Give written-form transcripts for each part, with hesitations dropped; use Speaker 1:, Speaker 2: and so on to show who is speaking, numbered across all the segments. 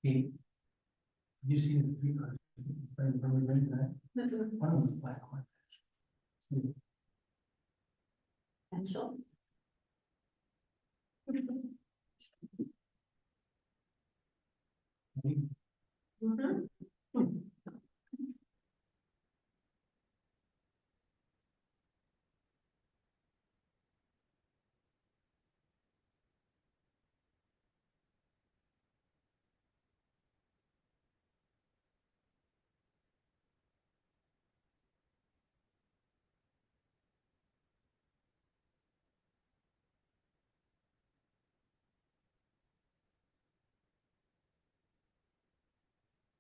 Speaker 1: Hey, you see the three cars? One was a black one.
Speaker 2: Potential. Mhm.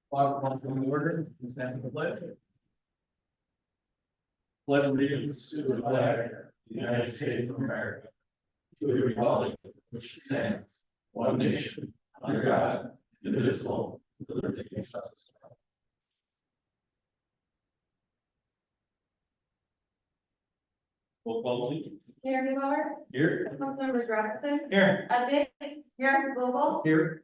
Speaker 3: Call to order, stand for the pledge. Pledge allegiance to the flag of the United States of America, to the republic which stands one nation under God, indivisible, with liberty and justice. Roll call, please.
Speaker 2: Mayor Miller,
Speaker 3: Here.
Speaker 2: Councilmembers Robinson,
Speaker 3: Here.
Speaker 2: Udvig, here, Vogel,
Speaker 3: Here.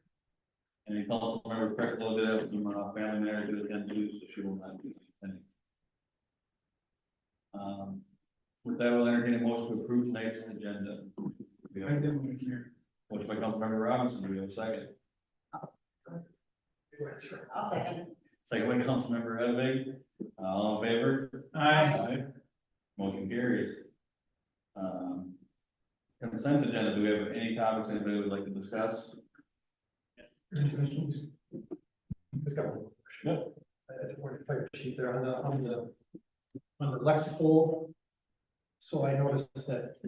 Speaker 3: Any council member correct a little bit of some family matters to attend to, so she will not be attending. With that, we'll entertain a motion to approve tonight's agenda. We have motion by Councilmember Robinson, do we have a second?
Speaker 2: I'll second.
Speaker 3: Second by Councilmember Hedwig, all in favor?
Speaker 1: Aye.
Speaker 3: Motion carries. Consent agenda, do we have any topics anybody would like to discuss?
Speaker 1: Just got one.
Speaker 3: Yep.
Speaker 1: At the board fire chief there on the lexical. So I noticed that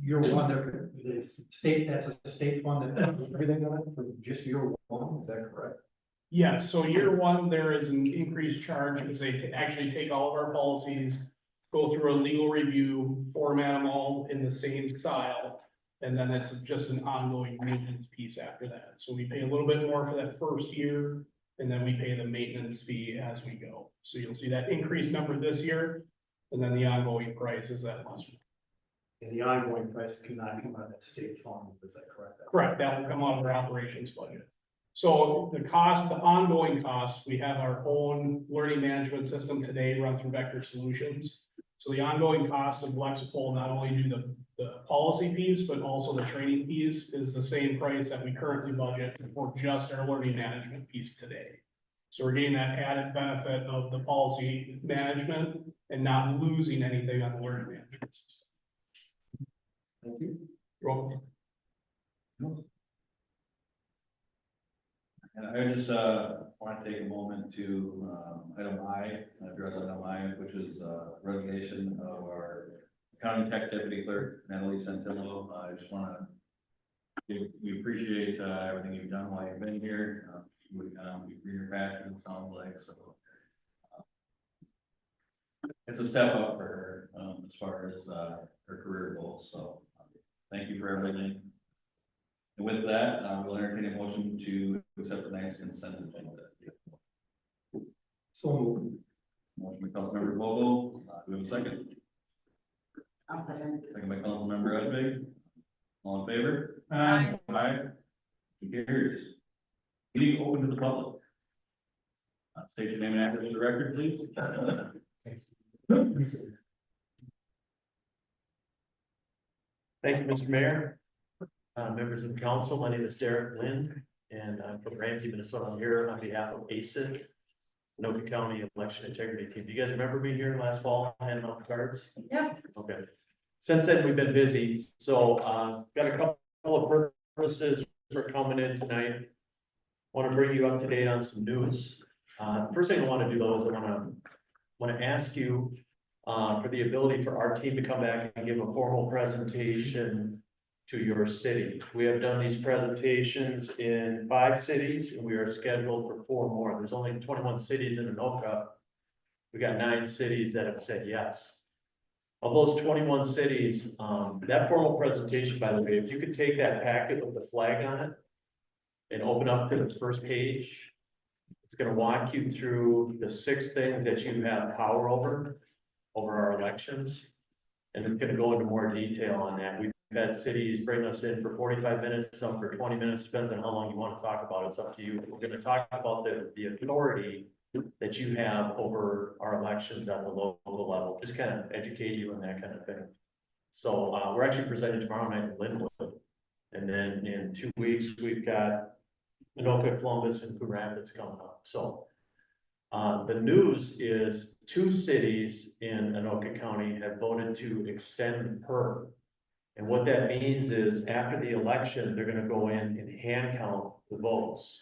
Speaker 1: year one, there, the state, that's a state fund that everything on it for just year one, is that correct?
Speaker 4: Yeah, so year one, there is an increased charge because they actually take all of our policies, go through a legal review, format them all in the same style. And then it's just an ongoing maintenance piece after that. So we pay a little bit more for that first year, and then we pay the maintenance fee as we go. So you'll see that increased number this year, and then the ongoing price is that lesser.
Speaker 1: And the ongoing price cannot come out of that state fund, is that correct?
Speaker 4: Correct, that will come out of our operations budget. So the cost, the ongoing costs, we have our own learning management system today run through Vector Solutions. So the ongoing cost of Lexipol, not only do the policy piece, but also the training piece is the same price that we currently budget for just our learning management piece today. So we're getting that added benefit of the policy management and not losing anything on the learning management system.
Speaker 3: Thank you.
Speaker 4: You're welcome.
Speaker 3: And I just, want to take a moment to, item I, address item I, which is, resignation of our county tech deputy clerk, Natalie Santillo. I just want to, we appreciate, everything you've done while you've been here. We bring your passion, it sounds like, so. It's a step up for her, as far as, her career goals, so, thank you for everything. And with that, we'll entertain a motion to accept the next consent agenda.
Speaker 1: So
Speaker 3: Motion by Councilmember Vogel, do we have a second?
Speaker 2: I'll second.
Speaker 3: Second by Councilmember Udvig. All in favor?
Speaker 2: Aye.
Speaker 3: Aye. Motion carries. Meeting open to the public. State your name and address for the record, please.
Speaker 5: Thank you, Mr. Mayor. Members of the council, my name is Derek Lind, and I'm from Ramsey, Minnesota. I'm here on behalf of ASID, Anoka County Election Integrity Team. Do you guys remember me here last fall, handing out the cards?
Speaker 2: Yep.
Speaker 5: Okay. Since then, we've been busy, so got a couple of purposes for coming in tonight. Want to bring you up to date on some news. First thing I want to do though is I want to ask you for the ability for our team to come back and give a formal presentation to your city. We have done these presentations in 5 cities and we are scheduled for 4 more. There's only 21 cities in Anoka. We got 9 cities that have said yes. Of those 21 cities, that formal presentation, by the way, if you could take that packet with the flag on it and open up to the first page, it's going to walk you through the 6 things that you have power over our elections. And it's going to go into more detail on that. We've had cities bring us in for 45 minutes, some for 20 minutes, depends on how long you want to talk about it, it's up to you. We're gonna talk about the authority that you have over our elections at the local level, just kind of educate you on that kind of thing. So, we're actually presenting tomorrow night in Linwood. And then in 2 weeks, we've got Anoka, Columbus, and Coon Rapids coming up, so. The news is 2 cities in Anoka County have voted to extend PERB. And what that means is after the election, they're gonna go in and hand count the votes.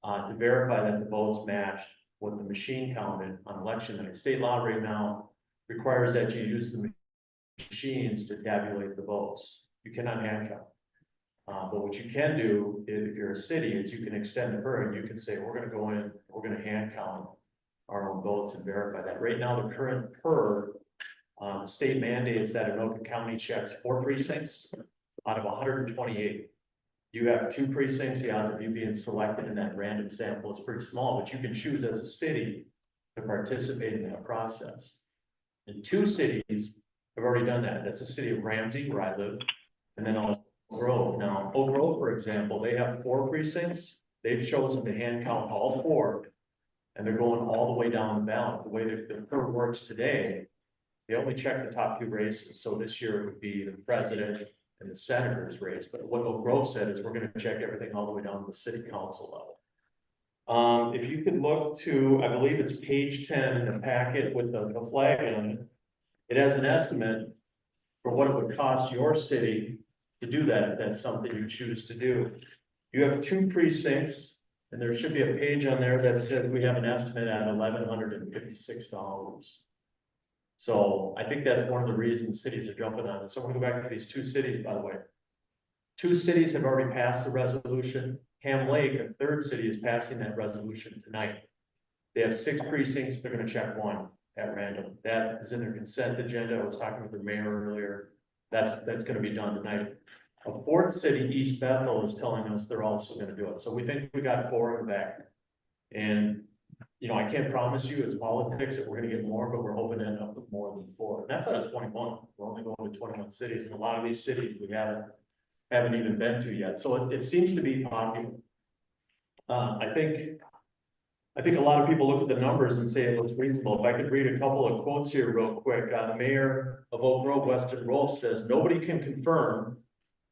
Speaker 5: To verify that the votes matched what the machine counted on election night. State law right now requires that you use the machines to tabulate the votes. You cannot hand count. But what you can do, if you're a city, is you can extend the PERB, and you can say, we're gonna go in, we're gonna hand count our own votes and verify that. Right now, the current PERB, state mandates that Anoka County checks 4 precincts out of 128. You have 2 precincts, the odds of you being selected in that random sample is pretty small, but you can choose as a city to participate in that process. And 2 cities have already done that. That's the city of Ramsey, where I live, and then also Oak Grove. Now, Oak Grove, for example, they have 4 precincts. They've chosen to hand count all 4. And they're going all the way down the ballot. The way that the PERB works today, they only check the top 2 races. So this year it would be the president and the senator's race. But what Oak Grove said is we're gonna check everything all the way down to the city council level. If you could look to, I believe it's page 10 in the packet with the flag on it. It has an estimate for what it would cost your city to do that, if that's something you choose to do. You have 2 precincts. And there should be a page on there that says we have an estimate at $1,156. So I think that's one of the reasons cities are jumping on it. So I'm gonna go back to these 2 cities, by the way. 2 cities have already passed the resolution. Ham Lake, a 3rd city, is passing that resolution tonight. They have 6 precincts, they're gonna check 1 at random. That is in their consent agenda. I was talking with the mayor earlier. That's gonna be done tonight. A 4th city, East Bethel, is telling us they're also gonna do it. So we think we got 4 in the back. And, you know, I can't promise you it's politics that we're gonna get more, but we're hoping to end up with more than 4. And that's out of 21. We're only going to 21 cities, and a lot of these cities we haven't even been to yet. So it seems to be popular. I think a lot of people look at the numbers and say it looks reasonable. If I could read a couple of quotes here real quick. The mayor of Oak Grove, Weston Rolfe, says, "Nobody can confirm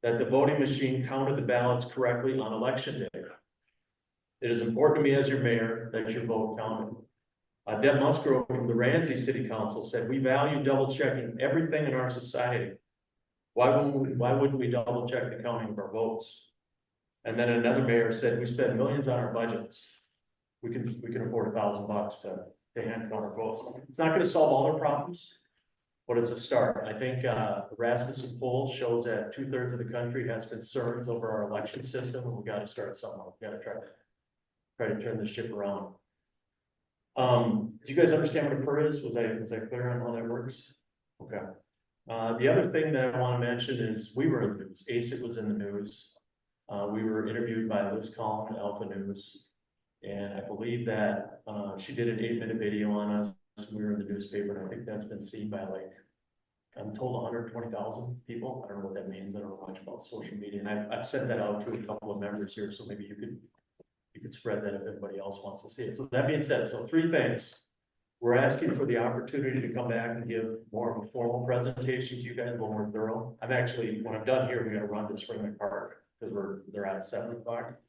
Speaker 5: that the voting machine counted the ballots correctly on election day. It is important to me as your mayor that your vote counted." Deb Musgrove from the Ramsey City Council said, "We value double checking everything in our society. Why wouldn't we double check the counting of our votes?" And then another mayor said, "We spend millions on our budgets. We can afford $1,000 to hand count our votes." It's not gonna solve all our problems, but it's a start. I think the Rasmussen poll shows that 2/3 of the country has concerns over our election system, and we gotta start somewhere. We gotta try to turn the ship around. Do you guys understand what a PERB is? Was I clear on how that works? Okay. The other thing that I wanna mention is we were in the news. ASIC was in the news. We were interviewed by Liz Collin at Alpha News. And I believe that she did an 8-minute video on us. We were in the newspaper, and I think that's been seen by, like, I'm told 120,000 people. I don't know what that means. I don't know much about social media. And I've sent that out to a couple of members here, so maybe you could spread that if anybody else wants to see it. So that being said, so 3 things. We're asking for the opportunity to come back and give more of a formal presentation to you guys, a little more thorough. I'm actually, when I'm done here, we gotta run to Spring Lake Park because they're at 7 o'clock.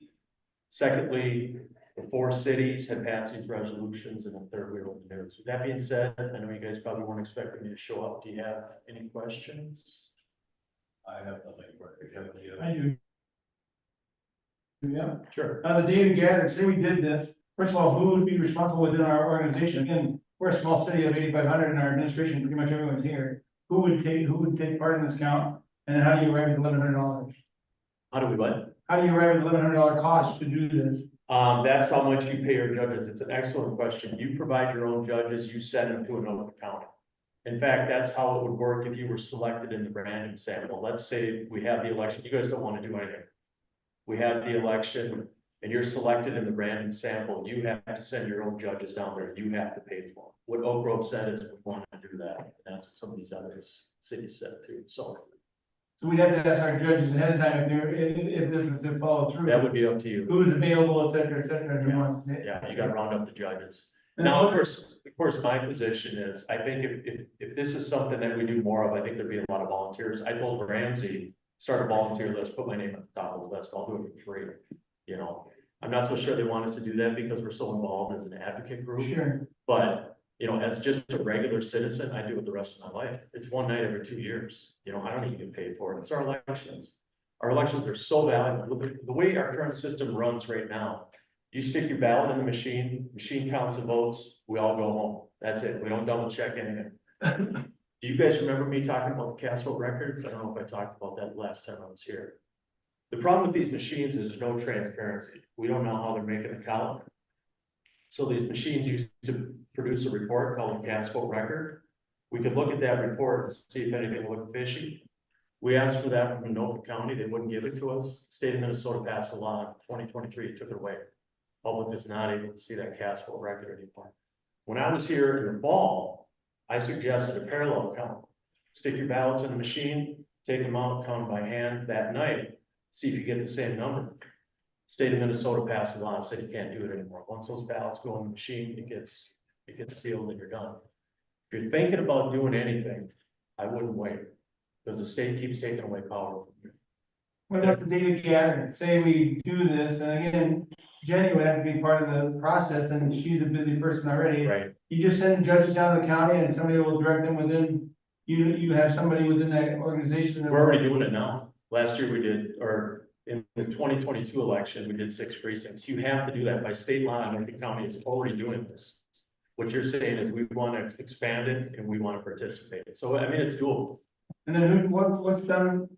Speaker 5: Secondly, the 4 cities have passed these resolutions, and the 3rd we wrote the news. With that being said, I know you guys probably weren't expecting me to show up. Do you have any questions?
Speaker 3: I have nothing for it.
Speaker 6: I do. Yeah,
Speaker 5: Sure.
Speaker 6: the data gathered, say we did this, first of all, who would be responsible within our organization? Again, we're a small city of 8,500 and our administration, pretty much everyone's here. Who would take part in this count? And then how do you arrive at $1,100?
Speaker 5: How do we what?
Speaker 6: How do you arrive at $1,100 cost to do this?
Speaker 5: That's how much you pay your judges. It's an excellent question. You provide your own judges, you send them to another county. In fact, that's how it would work if you were selected in the random sample. Let's say we have the election, you guys don't want to do anything. We have the election and you're selected in the random sample, you have to send your own judges down there, you have to pay for them. What Oak Grove said is we want to do that, and that's what some of these other cities said too, so.
Speaker 6: So we'd have to ask our judges ahead of time if they're, if this was to follow through.
Speaker 5: That would be up to you.
Speaker 6: Who's available, et cetera, who wants to.
Speaker 5: Yeah, you gotta round up the judges.
Speaker 6: And
Speaker 5: Now,
Speaker 6: what-
Speaker 5: of course, my position is, I think if this is something that we do more of, I think there'd be a lot of volunteers. I told Ramsey, start a volunteer list, put my name at the top of the list, I'll do it for free. You know, I'm not so sure they want us to do that because we're so involved as an advocate group,
Speaker 6: Sure,
Speaker 5: but, you know, as just a regular citizen, I do it the rest of my life. It's one night every 2 years, you know, I don't even get paid for it, it's our elections. Our elections are so valuable, the way our current system runs right now. You stick your ballot in the machine counts the votes, we all go home, that's it, we don't double check anything. Do you guys remember me talking about the cast vote records? I don't know if I talked about that last time I was here. The problem with these machines is there's no transparency. We don't know how they're making the count. So these machines used to produce a report called a cast vote record. We could look at that report and see if anything looked fishy. We asked for that from Anoka County, they wouldn't give it to us. State of Minnesota passed a law in 2023, took it away. Public is not able to see that cast vote record anymore. When I was here in the fall, I suggested a parallel count. Stick your ballots in the machine, take them out, count them by hand that night, see if you get the same number. State of Minnesota passed a law and said you can't do it anymore. Once those ballots go in the machine, it gets sealed and you're done. If you're thinking about doing anything, I wouldn't wait, because the state keeps taking away power from you.
Speaker 6: what about the data gathering, say we do this, and again, Jenny would have to be part of the process, and she's a busy person already.
Speaker 5: Right,
Speaker 6: You just send judges down to the county and somebody will direct them within, you have somebody within that organization. that
Speaker 5: we're already doing it now. Last year we did, or in the 2022 election, we did 6 precincts. You have to do that by state law, and Lincoln County is already doing this. What you're saying is we want to expand it and we want to participate. So, I mean, it's doable.
Speaker 6: And then what's done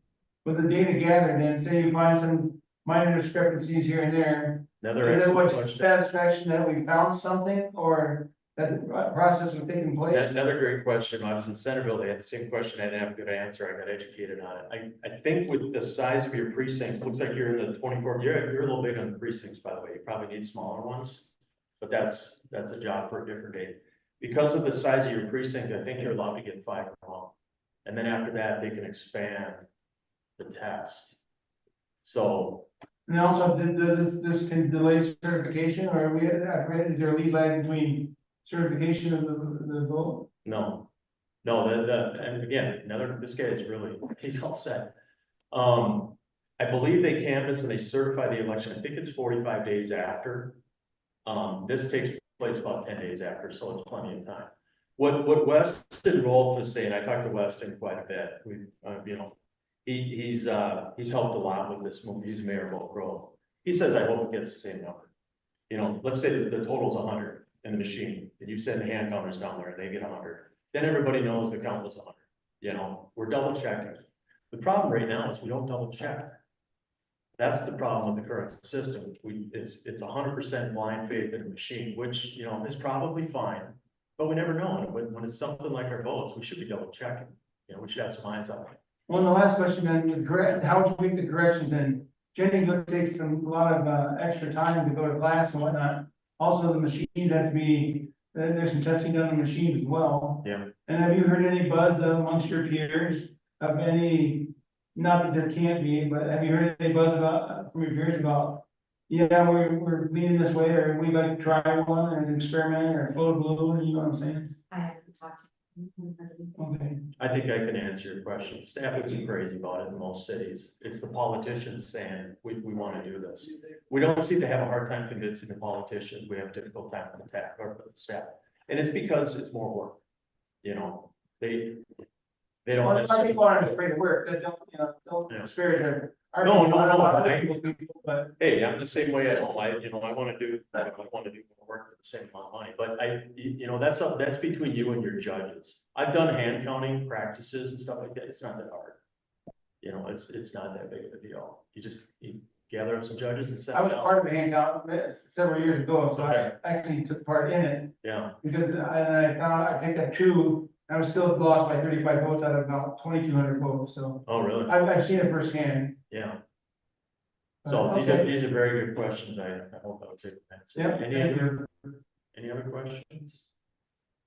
Speaker 6: with the data gathered, and say you find some minor discrepancies here and there.
Speaker 5: Another
Speaker 6: Is it
Speaker 5: excellent
Speaker 6: what
Speaker 5: question.
Speaker 6: satisfaction that we found something, or that the process was taking place?
Speaker 5: That's another great question. When I was in Centerville, they had the same question. I didn't have a good answer. I got educated on it. I think with the size of your precincts, looks like you're in the 24, you're a little big on the precincts, by the way. You probably need smaller ones. But that's a job for a different day. Because of the size of your precinct, I think you're allowed to get 5 wrong. And then after that, they can expand the test. So
Speaker 6: And also, does this can delay certification, or are we, is there a lead lag between certification of the vote?
Speaker 5: no, and again, this guy is really, he's all set. I believe they canvass and they certify the election. I think it's 45 days after. This takes place about 10 days after, so it's plenty of time. What Weston Rolfe is saying, I talked to Weston quite a bit. We, you know, he's helped a lot with this move. He's mayor of Oak Grove. He says, I hope it gets the same number. You know, let's say the total's 100 in the machine, and you send the hand counters down there and they get 100. Then everybody knows the count was 100. You know, we're double checking. The problem right now is we don't double check. That's the problem with the current system. It's 100% blind faith in a machine, which, you know, is probably fine, but we never know. When it's something like our votes, we should be double checking. You know, we should have some eyes on it.
Speaker 6: Well, the last question then, how would you make the corrections, and Jenny takes a lot of extra time to go to class and whatnot. Also, the machines have to be, there's some testing done on the machines as well.
Speaker 5: Yeah.
Speaker 6: And have you heard any buzz amongst your peers of any, not that there can't be, but have you heard any buzz about, from your peers about, yeah, we're leaning this way, or we'd like to try one, or an experiment, or float a balloon, you know what I'm saying?
Speaker 2: I haven't talked to him.
Speaker 6: Okay.
Speaker 5: I think I can answer your question. Staff isn't crazy about it in most cities. It's the politicians saying, we want to do this. We don't seem to have a hard time convincing the politicians. We have a difficult time with the staff. And it's because it's more work. You know, they don't
Speaker 6: Well, some
Speaker 5: necessarily.
Speaker 6: people aren't afraid of work, that don't, you know, don't
Speaker 5: Yeah.
Speaker 6: disparage their.
Speaker 5: No,
Speaker 6: other people, but.
Speaker 5: Hey, I'm the same way at home. I want to do more work for the same amount of money, but you know, that's between you and your judges. I've done hand counting practices and stuff like that. It's not that hard. You know, it's not that big of a deal. You gather up some judges and set
Speaker 6: I was
Speaker 5: it up.
Speaker 6: part of a handout several years ago, so I actually took part in it,
Speaker 5: Yeah,
Speaker 6: because I picked up 2, I was still lost by 35 votes out of about 2,200 votes, so
Speaker 5: oh, really?
Speaker 6: I've seen it firsthand.
Speaker 5: Yeah. So these
Speaker 6: Okay.
Speaker 5: are very good questions. I hope I was able to answer.
Speaker 6: Yep, thank you.
Speaker 5: Any other questions?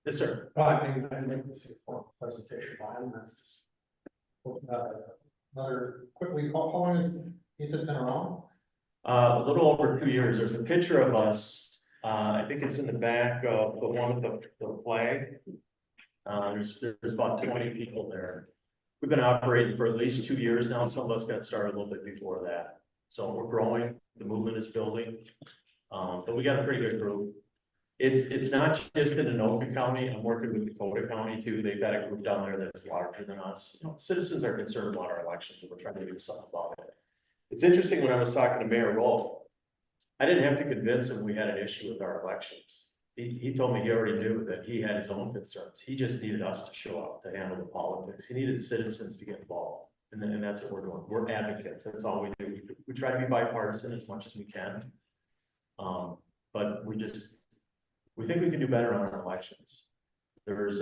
Speaker 5: Yes, sir.
Speaker 1: Well, I think I can make this a formal presentation by him, that's just. another quickly, how long has it been around?
Speaker 5: A little over 2 years, there's a picture of us, I think it's in the back of the one with the flag. There's about 20 people there. We've been operating for at least 2 years now, some of us got started a little bit before that. So we're growing, the movement is building, but we got a pretty good group. It's not just in Anoka County, I'm working with Dakota County too, they've got a group down there that's larger than us. You know, citizens are concerned about our elections, and we're trying to do something about it. It's interesting, when I was talking to Mayor Rolfe, I didn't have to convince him we had an issue with our elections. He told me he already knew that he had his own concerns, he just needed us to show up to handle the politics, he needed citizens to get involved. And that's what we're doing, we're advocates, that's all we do, we try to be bipartisan as much as we can. But we think we can do better on our elections. There's,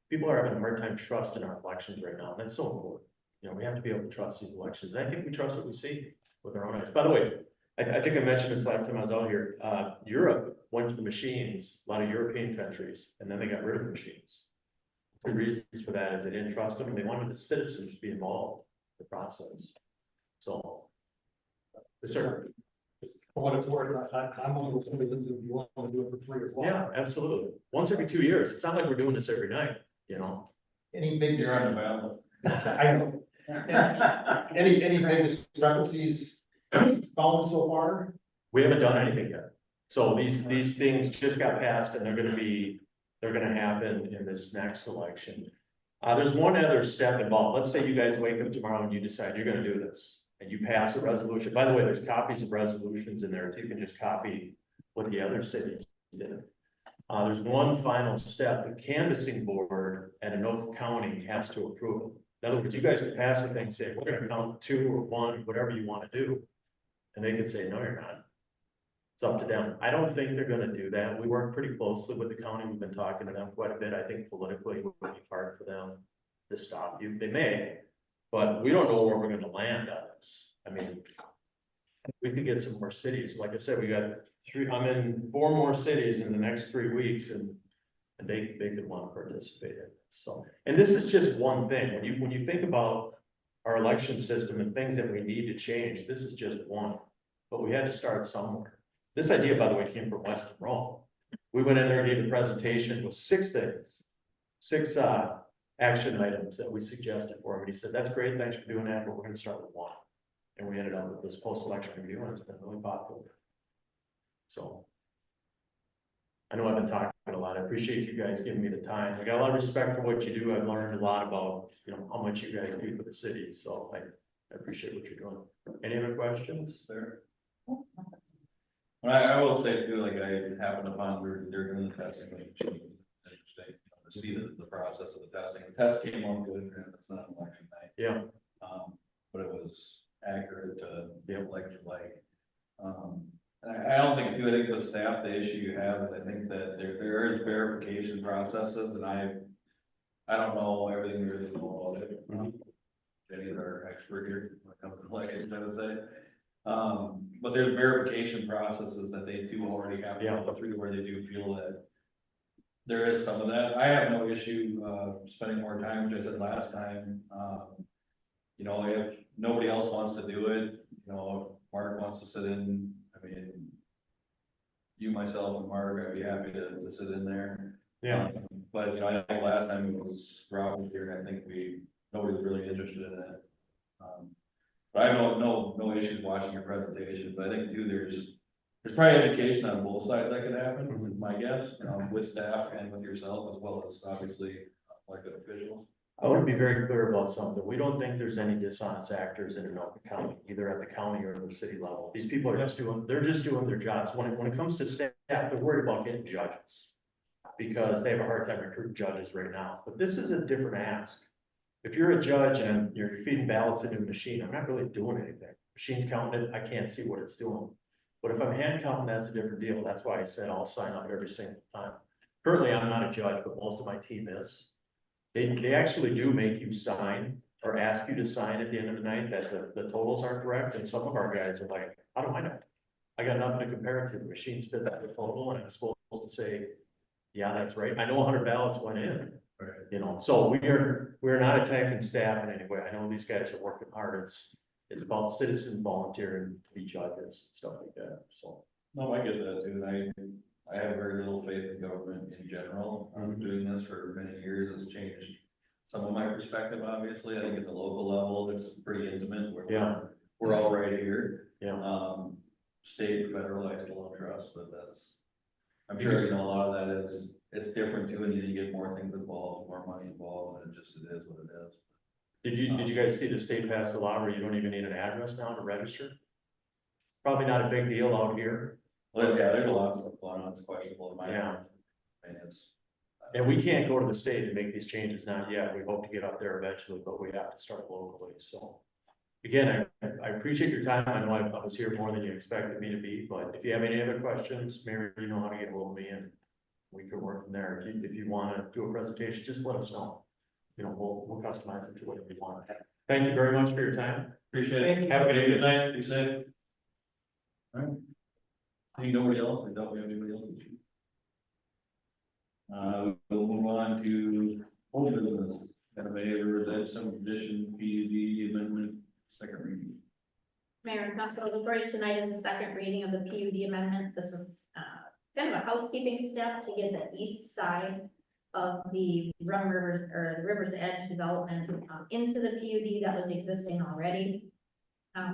Speaker 5: people are having a hard time trusting our elections right now, and that's so important. You know, we have to be able to trust these elections. I think we trust what we see with our own eyes. By the way, I think I mentioned this last time I was out here, Europe went to the machines, a lot of European countries, and then they got rid of the machines. The reasons for that is they didn't trust them, and they wanted the citizens to be involved in the process. So, yes, sir.
Speaker 1: For what it's worth, I'm one of those citizens who want to do it for free as well.
Speaker 5: Yeah, absolutely. Once every 2 years. It's not like we're doing this every night, you know?
Speaker 1: Any big,
Speaker 3: You're on the ballot.
Speaker 1: I know, any big discrepancies found so far?
Speaker 5: We haven't done anything yet. So these things just got passed and they're gonna happen in this next election. There's one other step involved. Let's say you guys wake up tomorrow and you decide you're gonna do this. And you pass a resolution. By the way, there's copies of resolutions in there, so you can just copy what the other cities did. There's one final step, the canvassing board at Anoka County has to approve it. In other words, you guys can pass the thing, say, we're gonna count 2 or 1, whatever you wanna do. And they can say, no, you're not. It's up to them. I don't think they're gonna do that. We work pretty closely with the county. We've been talking to them quite a bit. I think politically it would be hard for them to stop you. They may, but we don't know where we're gonna land on this. I mean, we could get some more cities. Like I said, we got 3, I'm in 4 more cities in the next 3 weeks and they could want to participate in this. So, and this is just one thing. When you think about our election system and things that we need to change, this is just one, but we had to start somewhere. This idea, by the way, came from Western Rome. We went in there and gave a presentation with 6 things, 6 action items that we suggested for him. And he said, that's great, thanks for doing that, but we're gonna start with 1. And we ended up with this post-election review, and it's been really popular. So. I know I've been talking a lot. I appreciate you guys giving me the time. I got a lot of respect for what you do. I've learned a lot about, you know, how much you guys do for the city. So I appreciate what you're doing. Any other questions?
Speaker 3: There. I will say too, like I happened upon, they're doing the testing. Interesting, to see the process of the testing. The test came out good, and it's not an election night.
Speaker 5: Yeah.
Speaker 3: But it was accurate to the election like. I don't think too, I think the staff, the issue you have is I think that there is verification processes and I don't know everything there is about it. Jenny's our expert here when it comes to elections, I would say. But there's verification processes that they do already have to go through where they do feel that there is some of that. I have no issue, spending more time, which I said last time. You know, if nobody else wants to do it, you know, if Mark wants to sit in, I mean, you, myself, and Mark, I'd be happy to sit in there.
Speaker 5: Yeah.
Speaker 3: But, you know, I think last time it was Rob here, and I think nobody was really interested in it. But I have no issues watching your presentation, but I think too, there's probably education on both sides that could happen, is my guess, with staff and with yourself, as well as obviously elected officials.
Speaker 5: I want to be very clear about something. We don't think there's any dishonest actors in Anoka County, either at the county or the city level. These people are just doing their jobs. When it comes to staff, they're worried about getting judges because they have a hard time recruiting judges right now. But this is a different ask. If you're a judge and you're feeding ballots into a machine, I'm not really doing anything. Machine's counting it, I can't see what it's doing. But if I'm hand counting, that's a different deal. That's why I said I'll sign up every single time. Currently, I'm not a judge, but most of my team is. They actually do make you sign or ask you to sign at the end of the night that the totals are correct. And some of our guys are like, how do I know? I got nothing to compare it to. The machine spits out the total and I'm supposed to say, yeah, that's right. I know 100 ballots went in,
Speaker 3: Right.
Speaker 5: You know, so we're not attacking staff in any way. I know these guys are working hard. It's about citizens volunteering to be judges, and stuff like that, so.
Speaker 3: No, I get that too, and I have very little faith in government in general. Doing this for many years has changed some of my perspective, obviously. I think at the local level, it's pretty intimate.
Speaker 5: Yeah.
Speaker 3: We're all right here.
Speaker 5: Yeah.
Speaker 3: State, federal, I still don't trust, but I'm sure, you know, a lot of that is, it's different too, and you get more things involved, more money involved, and it is what it is.
Speaker 5: Did you guys see the state pass a law where you don't even need an address now to register? Probably not a big deal out here.
Speaker 3: Well, yeah, there's a lot of stuff going on that's questionable in my
Speaker 5: Yeah.
Speaker 3: opinion. And it's.
Speaker 5: And we can't go to the state and make these changes, not yet. We hope to get up there eventually, but we have to start locally, so. Again, I appreciate your time. I know I was here more than you expected me to be, but if you have any other questions, Mary, you know how to get hold of me and we can work from there. If you want to do a presentation, just let us know. You know, we'll customize it to whatever you want. Thank you very much for your time.
Speaker 3: Appreciate it.
Speaker 5: Have a good evening.
Speaker 3: Good night, be safe. All right. Seeing nobody else, I doubt we have anybody else. We'll move on to old business. Have a residential subdivision PUD amendment, second reading.
Speaker 2: Mayor and Council, before you tonight is the second reading of the PUD amendment. This was kind of a housekeeping step to get the east side of the Rum Rivers or the River's Edge development into the PUD that was existing already.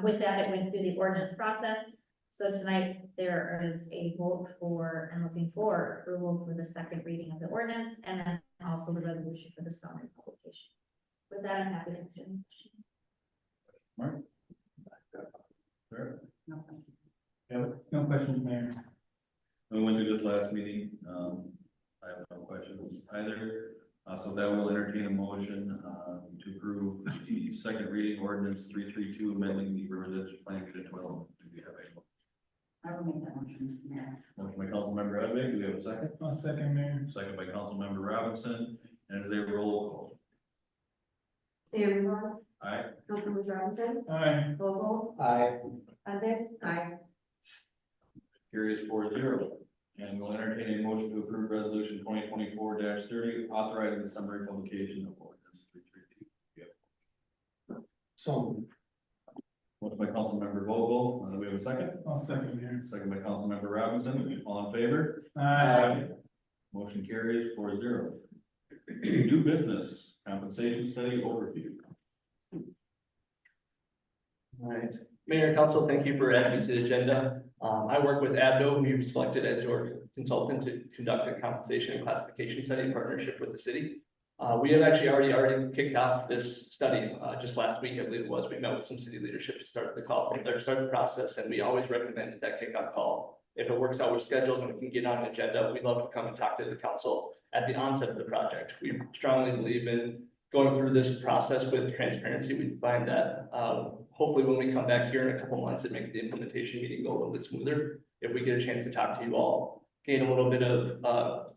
Speaker 2: With that, it went through the ordinance process. So tonight there is a vote for and looking for approval for the second reading of the ordinance and then also the resolution for the summary publication. With that, I'm happy to answer any questions.
Speaker 3: Mark? Sure.
Speaker 2: No.
Speaker 6: No questions, Mayor.
Speaker 3: We went through this last meeting, I have no questions either, so that will entertain a motion, to approve the second reading ordinance 332 amending the River's Edge Plan Unit 12. Do we have a
Speaker 2: I will make that motion, Mr. Mayor.
Speaker 3: motion by Councilmember Edvig, do we have a second?
Speaker 6: I'll second, Mayor.
Speaker 3: Second by Councilmember Robinson, and is there a roll call?
Speaker 2: Mayor Moore,
Speaker 3: Aye.
Speaker 2: Councilman Robinson,
Speaker 6: Aye.
Speaker 2: Vogel,
Speaker 1: I,
Speaker 2: Uddick, aye.
Speaker 3: Carries 4-0. And we'll entertain a motion to approve resolution 2024-30, authorizing the summary publication of ordinance 332.
Speaker 1: so,
Speaker 3: Motion by Councilmember Vogel, do we have a second?
Speaker 6: I'll second, Mayor.
Speaker 3: Second by Councilmember Robinson, all in favor?
Speaker 6: Aye.
Speaker 3: Motion carries 4-0. New business, compensation study overview.
Speaker 7: All right, Mayor and Council, thank you for adding me to the agenda. I work with ABDO, who you've selected as your consultant to conduct a compensation and classification study in partnership with the city. We have actually already kicked off this study, just last week, I believe it was. We met with some city leadership to start the process, and we always recommend that kickoff call. If it works out with schedules and we can get on an agenda, we'd love to come and talk to the council at the onset of the project. We strongly believe in going through this process with transparency. We find that hopefully when we come back here in a couple months, it makes the implementation meeting go a little bit smoother. If we get a chance to talk to you all, gain a little bit of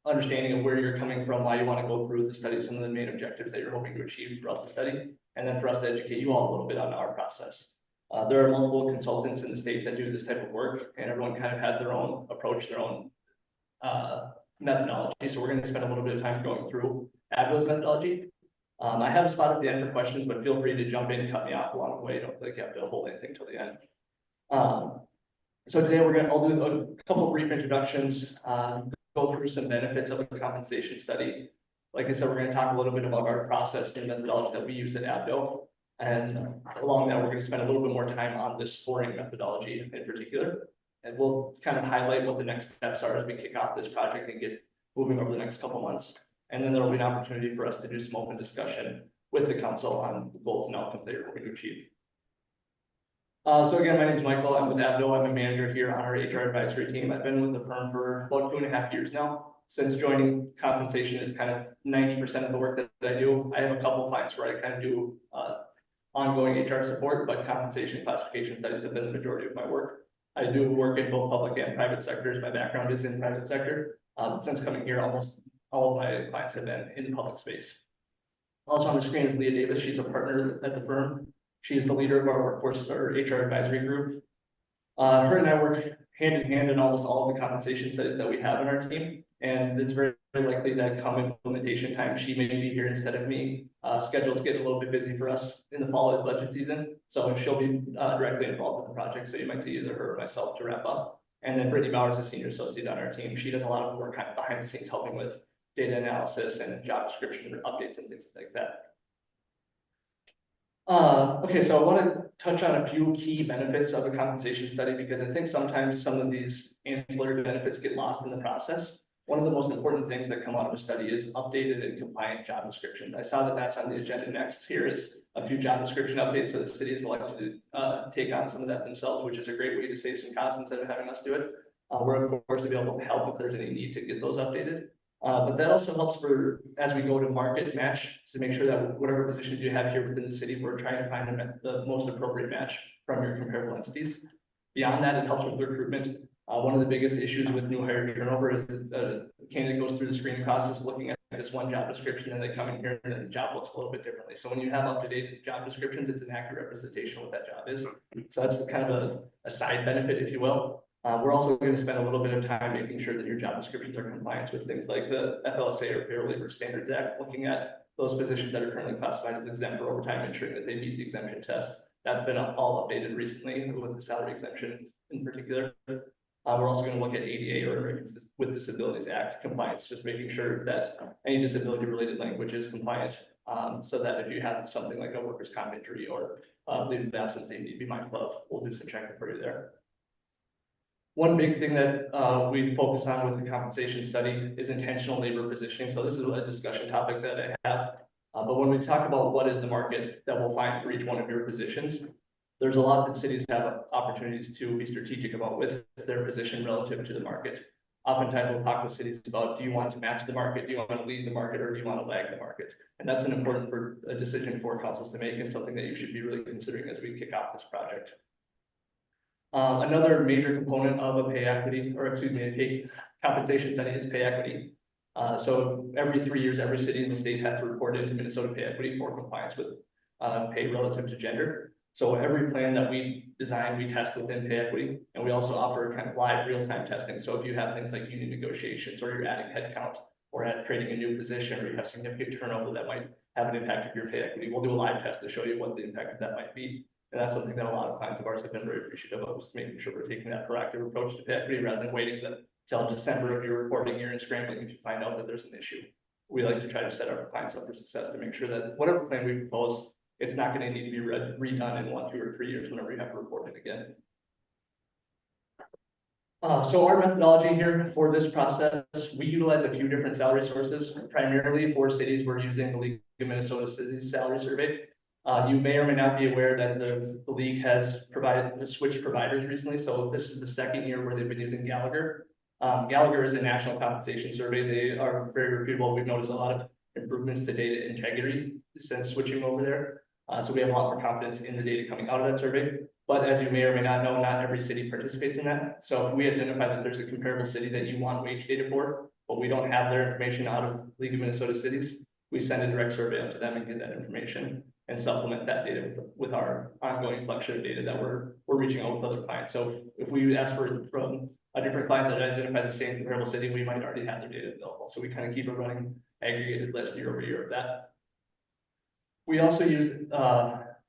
Speaker 7: understanding of where you're coming from, why you want to go through the study, some of the main objectives that you're hoping to achieve throughout the study, and then for us to educate you all a little bit on our process. There are multiple consultants in the state that do this type of work, and everyone kind of has their own approach, their own methodology. So we're going to spend a little bit of time going through ABDO's methodology. I have a spot at the end for questions, but feel free to jump in and cut me off along the way. Don't think you have to hold anything till the end. So today I'll do a couple of brief introductions, go through some benefits of a compensation study. Like I said, we're going to talk a little bit about our process and methodology that we use at ABDO. And along that, we're going to spend a little bit more time on this scoring methodology in particular. And we'll kind of highlight what the next steps are as we kick off this project and get moving over the next couple months. And then there will be an opportunity for us to do some open discussion with the council on the goals and outcomes that you're hoping to achieve. So again, my name is Michael. I'm with ABDO. I'm a manager here on our HR advisory team. I've been with the firm for about 2.5 years now. Since joining, compensation is kind of 90% of the work that I do. I have a couple clients where I kind of do ongoing HR support, but compensation classification studies have been the majority of my work. I do work in both public and private sectors. My background is in private sector. Since coming here, almost all of my clients have been in the public space. Also on the screen is Leah Davis. She's a partner at the firm. She is the leader of our workforce or HR advisory group. Her and I work hand in hand in almost all of the compensation studies that we have in our team. And it's very likely that come implementation time, she may be here instead of me. Schedules get a little bit busy for us in the fall of budget season. So she'll be directly involved in the project. So you might see either her or myself to wrap up. And then Brittany Bauer is a senior associate on our team. She does a lot of work kind of behind the scenes, helping with data analysis and job description updates and things like that. Okay, so I want to touch on a few key benefits of a compensation study because I think sometimes some of these ancillary benefits get lost in the process. One of the most important things that come out of a study is updated and compliant job descriptions. I saw that that's on the agenda next. Here is a few job description updates. So the city is elected to take on some of that themselves, which is a great way to save some costs instead of having us do it. We're of course available to help if there's any need to get those updated. But that also helps for, as we go to market match, to make sure that whatever positions you have here within the city, we're trying to find the most appropriate match from your comparable entities. Beyond that, it helps with recruitment. One of the biggest issues with new hire turnover is that the candidate goes through the screening process looking at this one job description and they come in here and then the job looks a little bit differently. So when you have up-to-date job descriptions, it's an accurate representation of what that job is. So that's kind of a side benefit, if you will. We're also going to spend a little bit of time making sure that your job descriptions are compliant with things like the FLSA or Fair Labor Standards Act, looking at those positions that are currently classified as exempt for overtime, ensuring that they meet the exemption test. That's been all updated recently with the salary exemption in particular. We're also going to look at ADA or Americans with Disabilities Act compliance, just making sure that any disability related language is compliant, so that if you have something like a workers' comp injury or leave of absence that you need to be mindful of, we'll do some checking for you there. One big thing that we focus on with the compensation study is intentional labor positioning. So this is a discussion topic that I have. But when we talk about what is the market that we'll find for each one of your positions, there's a lot that cities have opportunities to be strategic about with their position relative to the market. Oftentimes we'll talk with cities about, do you want to match the market? Do you want to lead the market or do you want to lag the market? And that's an important decision for councils to make and something that you should be really considering as we kick off this project. Another major component of a pay equity, or excuse me, a pay compensation study is pay equity. So every 3 years, every city in the state has to report into Minnesota Pay Equity for compliance with pay relative to gender. So every plan that we design, we test within pay equity, and we also offer kind of live real-time testing. So if you have things like union negotiations, or you're adding headcount, or creating a new position, or you have significant turnover that might have an impact of your pay equity, we'll do a live test to show you what the impact of that might be. And that's something that a lot of clients of ours have been very appreciative of, just making sure we're taking that proactive approach to pay equity rather than waiting until December of your reporting year and scrambling if you find out that there's an issue. We like to try to set our clients up for success to make sure that whatever plan we propose, it's not going to need to be redone in 1, 2, or 3 years whenever you have to report it again. So our methodology here for this process, we utilize a few different salary sources. Primarily for cities, we're using the League of Minnesota Cities Salary Survey. You may or may not be aware that the league has switched providers recently. So this is the second year where they've been using Gallagher. Gallagher is a national compensation survey. They are very reputable. We've noticed a lot of improvements to data integrity since switching over there. So we have a lot more confidence in the data coming out of that survey. But as you may or may not know, not every city participates in that. So if we identify that there's a comparable city that you want wage data for, but we don't have their information out of League of Minnesota Cities, we send a direct survey out to them and get that information and supplement that data with our ongoing collection of data that we're reaching out with other clients. So if we ask from a different client that identified the same comparable city, we might already have their data available. So we kind of keep a running aggregated list year over year of that. We also use,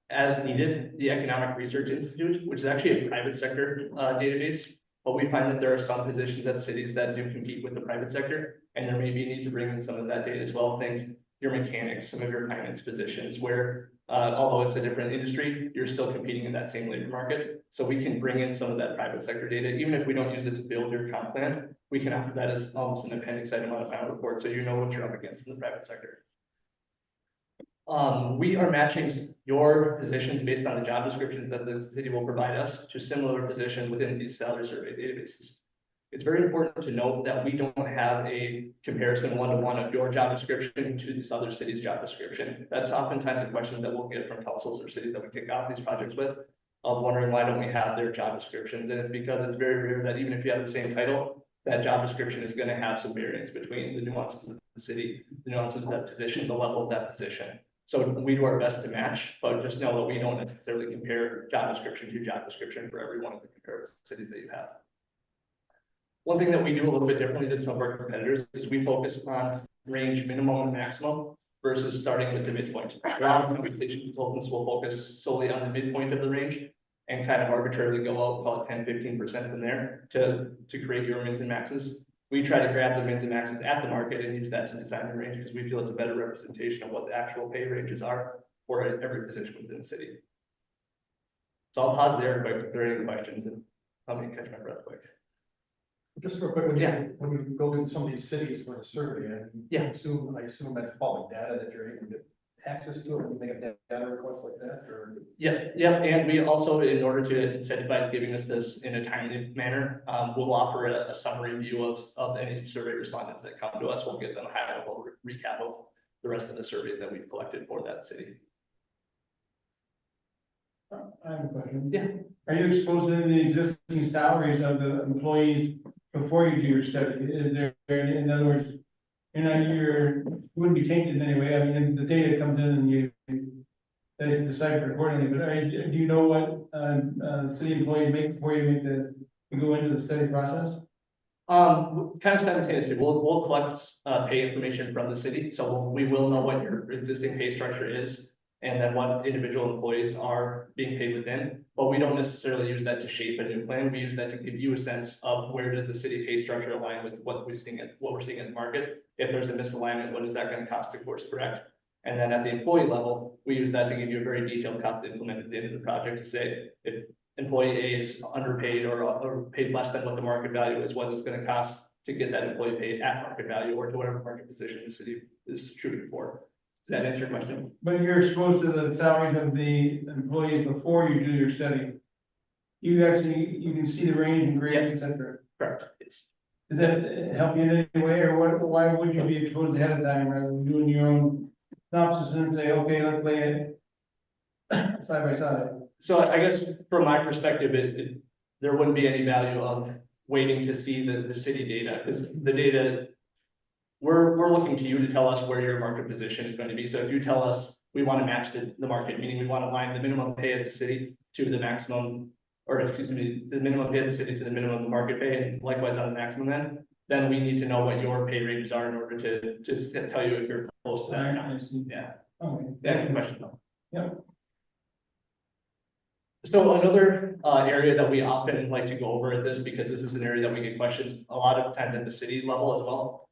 Speaker 7: as needed, the Economic Research Institute, which is actually a private sector database. But we find that there are some positions at cities that do compete with the private sector, and there may be a need to bring in some of that data as well. Think your mechanics, some of your finance positions, where although it's a different industry, you're still competing in that same labor market. So we can bring in some of that private sector data, even if we don't use it to build your comp plan, we can offer that as almost an appendix item on a final report, so you know what you're up against in the private sector. We are matching your positions based on the job descriptions that the city will provide us to similar positions within these salary survey databases. It's very important to note that we don't have a comparison one-to-one of your job description to this other city's job description. That's oftentimes a question that we'll get from councils or cities that we kick off these projects with, of wondering why don't we have their job descriptions. And it's because it's very rare that even if you have the same title, that job description is going to have some variance between the nuances of the city, the nuances of that position, the level of that position. So we do our best to match, but just know that we don't necessarily compare job description to job description for every one of the comparable cities that you have. One thing that we do a little bit differently than some of our competitors is we focus on range minimum and maximum versus starting with the midpoint. A lot of compensation consultants will focus solely on the midpoint of the range and kind of arbitrarily go out, call it 10-15% from there to create your mins and maxes. We try to grab the mins and maxes at the market and use that to design the range because we feel it's a better representation of what the actual pay ranges are for every position within the city. So I'll pause there if there are any questions and let me catch my breath quick.
Speaker 1: Just real quick, when you go to some of these cities for a survey, and
Speaker 7: Yeah.
Speaker 1: I assume that's public data that you're able to get access to, and make a data request like that, or?
Speaker 7: Yep, and we also, in order to incentivize giving us this in a timely manner, we'll offer a summary view of any survey respondents that come to us. We'll give them a high level recap of the rest of the surveys that we've collected for that city.
Speaker 6: I have a question.
Speaker 7: Yeah.
Speaker 6: Are you exposed to the existing salaries of the employees before you do your study? Is there, in other words, you wouldn't be tainted in any way. I mean, the data comes in and they decipher accordingly, but do you know what, city employees make before you go into the study process?
Speaker 7: Kind of simultaneously, we'll collect pay information from the city, so we will know what your existing pay structure is. And then what individual employees are being paid within, but we don't necessarily use that to shape a new plan. We use that to give you a sense of where does the city pay structure align with what we're seeing in the market. If there's a misalignment, what is that going to cost to course correct? And then at the employee level, we use that to give you a very detailed cost to implement at the end of the project to say if employee A is underpaid or paid less than what the market value is, what it's going to cost to get that employee paid at market value or to whatever market position the city is shooting for. Does that answer your question?
Speaker 6: But you're exposed to the salaries of the employees before you do your study. You can see the range and grade, et cetera.
Speaker 7: Correct, yes.
Speaker 6: Does that help you in any way, or why would you be exposed ahead of time rather than doing your own synopsis and then say, okay, let's lay it side by side?
Speaker 7: So I guess from my perspective, there wouldn't be any value of waiting to see the city data, because the data, we're looking to you to tell us where your market position is going to be. So if you tell us we want to match the market, meaning we want to align the minimum pay at the city to the maximum, or excuse me, the minimum pay at the city to the minimum market pay, and likewise on the maximum then we need to know what your pay ranges are in order to just tell you if you're close to that or not. Yeah.
Speaker 6: Okay.
Speaker 7: Yeah, good question though.
Speaker 6: Yep.
Speaker 7: So another area that we often like to go over at this, because this is an area that we get questions a lot of times at the city level as well,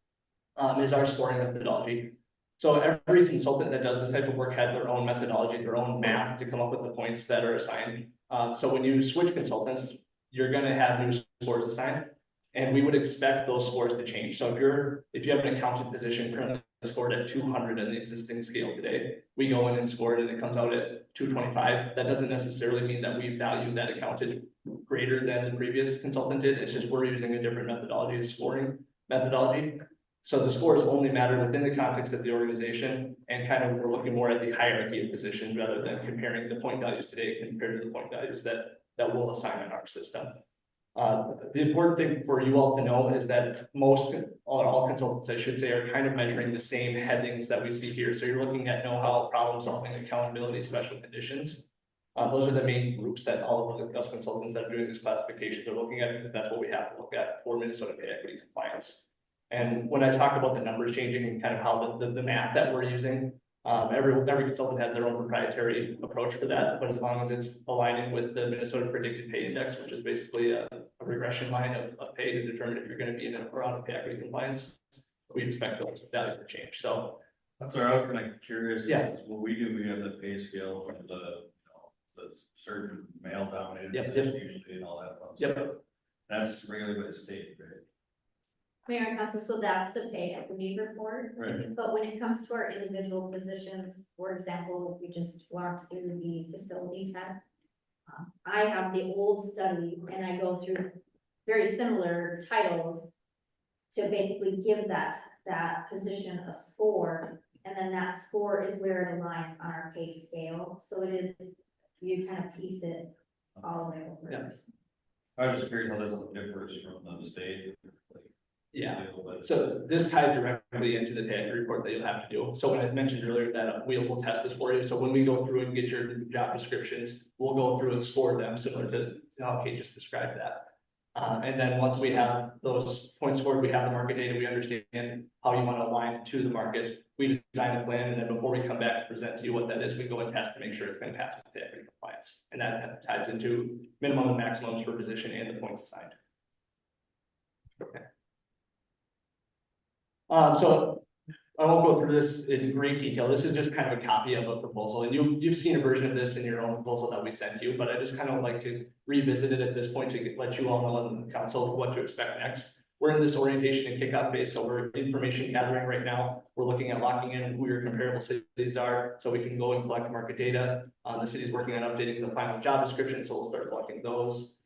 Speaker 7: is our scoring methodology. So every consultant that does this type of work has their own methodology, their own math to come up with the points that are assigned. So when you switch consultants, you're going to have new scores assigned, and we would expect those scores to change. So if you have an accountant position currently scored at 200 in the existing scale today, we go in and score it and it comes out at 225. That doesn't necessarily mean that we value that accountant greater than the previous consultant did. It's just we're using a different methodology, a scoring methodology. So the scores only matter within the context of the organization, and kind of we're looking more at the hierarchy of positions rather than comparing the point values today compared to the point values that we'll assign in our system. The important thing for you all to know is that all consultants, I should say, are kind of measuring the same headings that we see here. So you're looking at know-how, problem solving, accountability, special conditions. Those are the main groups that all of us consultants that are doing these classifications are looking at, because that's what we have to look at for Minnesota pay equity compliance. And when I talk about the numbers changing and kind of how the math that we're using, every consultant has their own proprietary approach for that, but as long as it's aligning with the Minnesota Predicted Pay Index, which is basically a regression line of pay to determine if you're going to be in or out of pay equity compliance, we expect those values to change. So
Speaker 3: that's where I was kind of curious.
Speaker 7: Yeah.
Speaker 3: What we do, we have the pay scale for the certain male dominated
Speaker 7: Yep.
Speaker 3: positions usually and all that fun
Speaker 7: Yep.
Speaker 3: stuff. That's regulated by the state, right?
Speaker 2: Mayor and Council, so that's the pay equity report.
Speaker 3: Right.
Speaker 2: But when it comes to our individual positions, for example, we just walked through the facility tech. I have the old study and I go through very similar titles to basically give that position a score. And then that score is where it aligns on our pay scale. So it is, you kind of piece it all the way over.
Speaker 7: Yeah.
Speaker 3: I was just curious how this differs from the state.
Speaker 7: yeah. So this ties directly into the pay equity report that you'll have to do. So when I mentioned earlier that we'll test this for you. So when we go through and get your job descriptions, we'll go through and score them similar to how Kate just described that. And then once we have those points scored, we have the market data, we understand how you want to align to the market. We design a plan, and then before we come back to present to you what that is, we go and test to make sure it's going to pass with the equity compliance. And that ties into minimum and maximums for position and the points assigned. Okay. So I won't go through this in great detail. This is just kind of a copy of a proposal, and you've seen a version of this in your own proposal that we sent you, but I just kind of like to revisit it at this point to let you all know in the council what to expect next. We're in this orientation and kickoff phase, so we're information gathering right now. We're looking at locking in who your comparable cities are, so we can go and collect market data. The city's working on updating the final job description, so we'll start collecting those.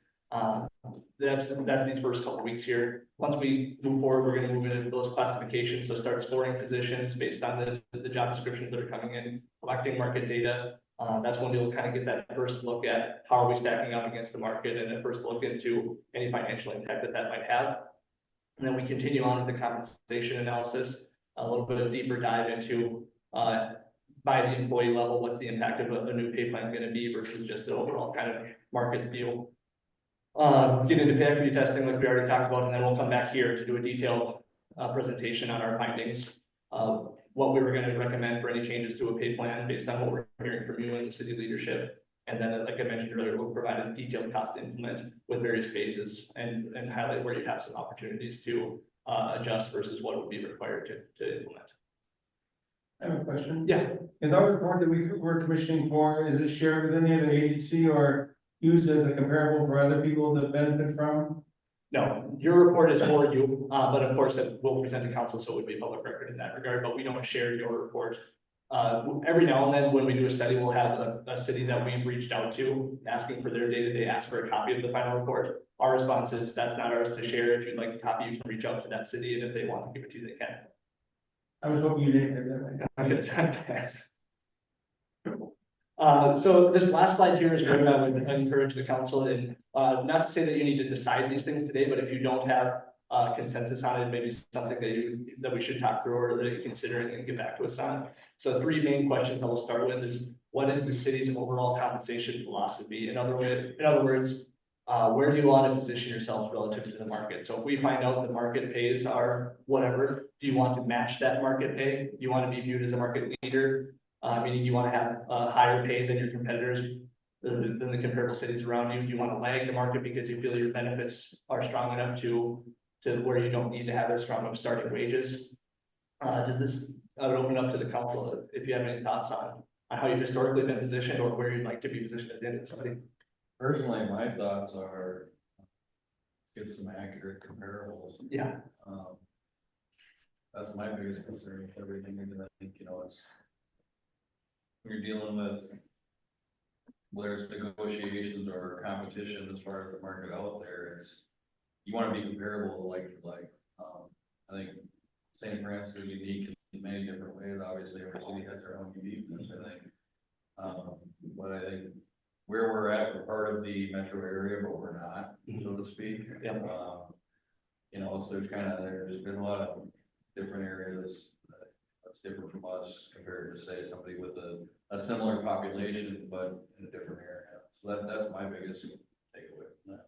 Speaker 7: That's these first couple weeks here. Once we move forward, we're gonna move into those classifications, so start scoring positions based on the job descriptions that are coming in, collecting market data. That's when you'll kind of get that first look at how are we stacking up against the market, and a first look into any financial impact that might have. And then we continue on with the compensation analysis, a little bit of deeper dive into by the employee level, what's the impact of a new pay plan going to be versus just the overall kind of market view. Get into pay equity testing like we already talked about, and then we'll come back here to do a detailed presentation on our findings. What we were going to recommend for any changes to a pay plan based on what we're hearing from you and the city leadership. And then, like I mentioned earlier, we'll provide a detailed cost to implement with various phases and highlight where you have some opportunities to adjust versus what would be required to implement.
Speaker 6: I have a question.
Speaker 7: Yeah.
Speaker 6: Is our report that we're commissioning for, is it shared with any other agency or used as a comparable for other people to benefit from?
Speaker 7: No, your report is for you, but of course it will present to council, so it would be public record in that regard, but we don't share your report. Every now and then when we do a study, we'll have a city that we've reached out to asking for their data. They ask for a copy of the final report. Our response is that's not ours to share. If you'd like a copy, you can reach out to that city, and if they want to give it to you, they can.
Speaker 6: I was hoping you didn't.
Speaker 7: So this last slide here is where I would encourage the council, and not to say that you need to decide these things today, but if you don't have consensus on it, maybe something that we should talk through or that you consider and get back to us on. So 3 main questions I will start with is, what is the city's overall compensation philosophy? In other words, where do you want to position yourselves relative to the market? So if we find out the market pays are whatever, do you want to match that market pay? Do you want to be viewed as a market leader? Meaning you want to have a higher pay than your competitors, than the comparable cities around you? Do you want to lag the market because you feel your benefits are strong enough to where you don't need to have as strong of starting wages? Does this, I would open up to the council if you have any thoughts on how you've historically been positioned or where you'd like to be positioned at the end of the study.
Speaker 3: Personally, my thoughts are get some accurate comparables.
Speaker 7: Yeah.
Speaker 3: That's my biggest concern with everything, because I think, it's when you're dealing with whether it's negotiations or competition as far as the market out there, you want to be comparable like for like. I think St. Francis is unique in many different ways. Obviously, every city has their own uniqueness, I think. But I think where we're at, we're part of the metro area, but we're not, so to speak.
Speaker 7: Yeah.
Speaker 3: So there's been a lot of different areas that's different from us compared to say somebody with a similar population, but in a different area. So that's my biggest takeaway from that.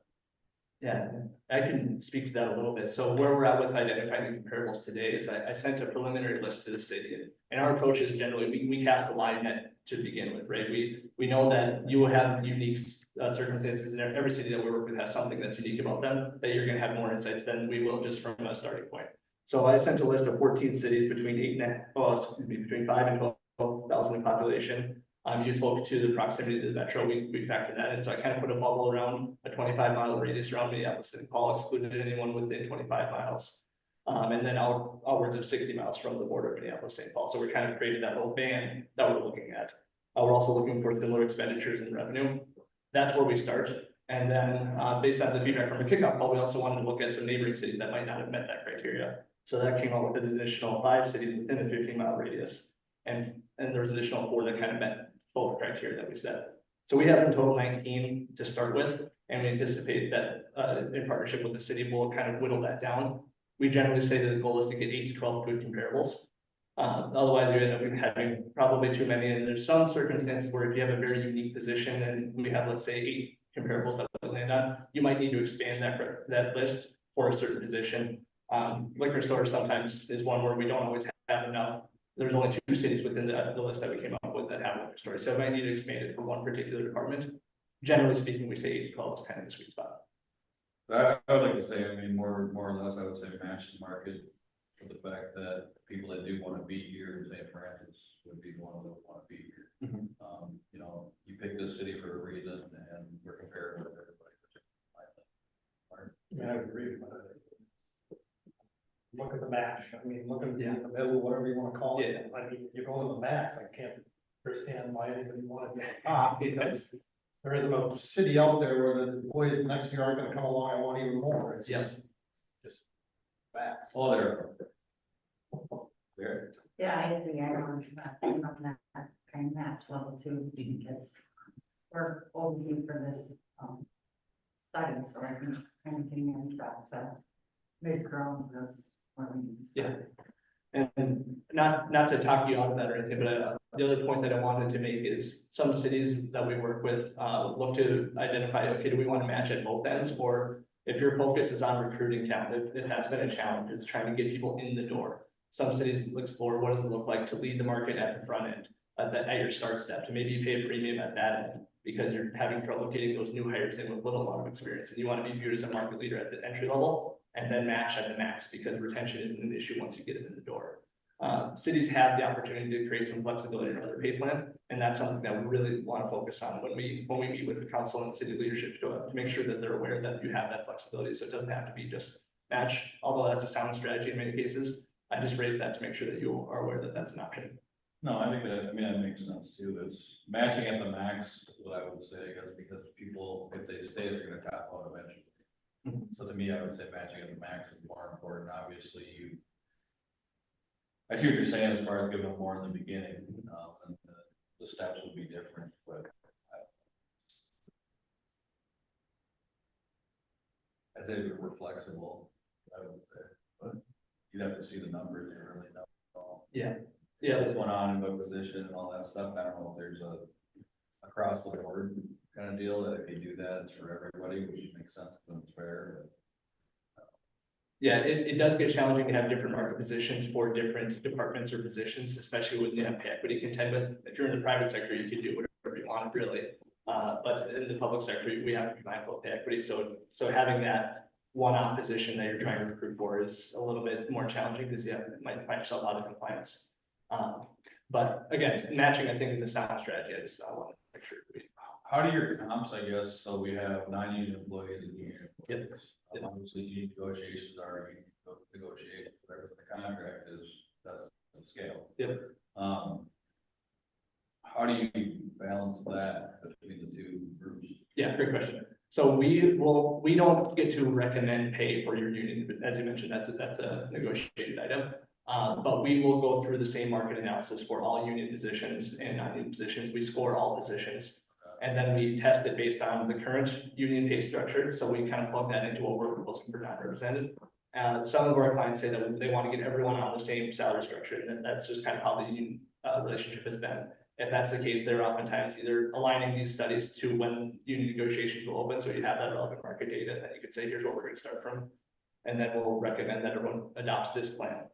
Speaker 7: Yeah, I can speak to that a little bit. So where we're at with identifying the comparables today is I sent a preliminary list to the city, and our approach is generally we cast a wide net to begin with, right? We know that you will have unique circumstances, and every city that we work with has something that's unique about them, that you're going to have more insights than we will just from a starting point. So I sent a list of 14 cities between 5 and 12,000 in population. You spoke to the proximity to the metro, we factored that in. So I kind of put a bubble around a 25-mile radius around Minneapolis-St. Paul, excluded anyone within 25 miles. And then outwards of 60 miles from the border of Minneapolis-St. Paul. So we kind of created that little band that we're looking at. We're also looking for similar expenditures and revenue. That's where we start. And then based on the feedback from the kickoff call, we also wanted to look at some neighboring cities that might not have met that criteria. So that came out with an additional 5 cities within the 15-mile radius. And there's an additional 4 that kind of met both criteria that we set. So we have in total 19 to start with, and we anticipate that in partnership with the city, we'll kind of whittle that down. We generally say that the goal is to get 8 to 12 good comparables. Otherwise, you end up having probably too many. And there's some circumstances where if you have a very unique position and we have, let's say, comparables that we land on, you might need to expand that list for a certain position. Liquor store sometimes is one where we don't always have enough. There's only 2 cities within the list that we came up with that have liquor stores, so I might need to expand it for one particular department. Generally speaking, we say 8 to 12 is kind of the sweet spot.
Speaker 3: I would like to say, I mean, more or less, I would say match the market for the fact that people that do want to be here, say Francis would be one of those want to be here.
Speaker 7: Mhm.
Speaker 3: You know, you pick this city for a reason and we're compared with everybody.
Speaker 1: Yeah, I would agree, but look at the match, I mean, look at the middle, whatever you wanna call it, I mean, you're going to the max, I can't understand why anybody wanted to be on top, because there isn't a city out there where the employees next year aren't gonna come along and want even more, it's just max.
Speaker 3: Oh, there. There.
Speaker 8: Yeah, I agree, I don't think of that kind of match level 2, because we're overdue for this, study, so I think kind of getting us back to mid-ground is what we need to start.
Speaker 7: And not to talk you out of that or anything, but the other point that I wanted to make is some cities that we work with, look to identify, okay, do we want to match at both ends? Or if your focus is on recruiting talent, if that's been a challenge, it's trying to get people in the door. Some cities explore what does it look like to lead the market at the front end, at your start step, to maybe you pay a premium at that end, because you're having trouble getting those new hires in with little amount of experience, and you want to be viewed as a market leader at the entry level, and then match at the max, because retention isn't an issue once you get it in the door. Cities have the opportunity to create some flexibility in their pay plan, and that's something that we really want to focus on when we meet with the council and city leadership to make sure that they're aware that you have that flexibility, so it doesn't have to be just match, although that's a sound strategy in many cases. I just raised that to make sure that you are aware that that's an option.
Speaker 3: No, I think that, I mean, that makes sense too, is matching at the max, what I would say, I guess, because people, if they stay, they're gonna top out eventually.
Speaker 7: Mhm.
Speaker 3: So to me, I would say matching at the max is more important, obviously, I see what you're saying as far as giving them more in the beginning, and the steps would be different, but I think we're flexible, I would say, but you'd have to see the numbers and really know.
Speaker 7: Yeah,
Speaker 3: What's going on in what position and all that stuff, I don't know if there's a across the board kind of deal, that if you do that, it's for everybody, which makes sense, and it's fair.
Speaker 7: yeah, it does get challenging to have different market positions for different departments or positions, especially when you have pay equity to contend with. If you're in the private sector, you can do whatever you want, really. But in the public sector, we have to be mindful of pay equity, so having that one-off position that you're trying to recruit for is a little bit more challenging, because you might find yourself out of compliance. But again, matching, I think, is a sound strategy. I just want to make sure we.
Speaker 3: How do your comps, I guess, so we have non-union employees and union employees.
Speaker 7: Yep.
Speaker 3: Obviously, union negotiations are union negotiations, whatever the contract is, that's the scale.
Speaker 7: Yep.
Speaker 3: How do you balance that between the two groups?
Speaker 7: Yeah, great question. So we don't get to recommend pay for your union, but as you mentioned, that's a negotiated item. But we will go through the same market analysis for all union positions and non-union positions. We score all positions. And then we test it based on the current union pay structure. So we kind of plug that into what we're proposing for non-represented. Some of our clients say that they want to get everyone on the same salary structure, and that's just kind of how the union relationship has been. If that's the case, they're oftentimes either aligning these studies to when union negotiations will open, so you have that relevant market data that you could say, here's what we're going to start from. And then we'll recommend that everyone adopts this plan.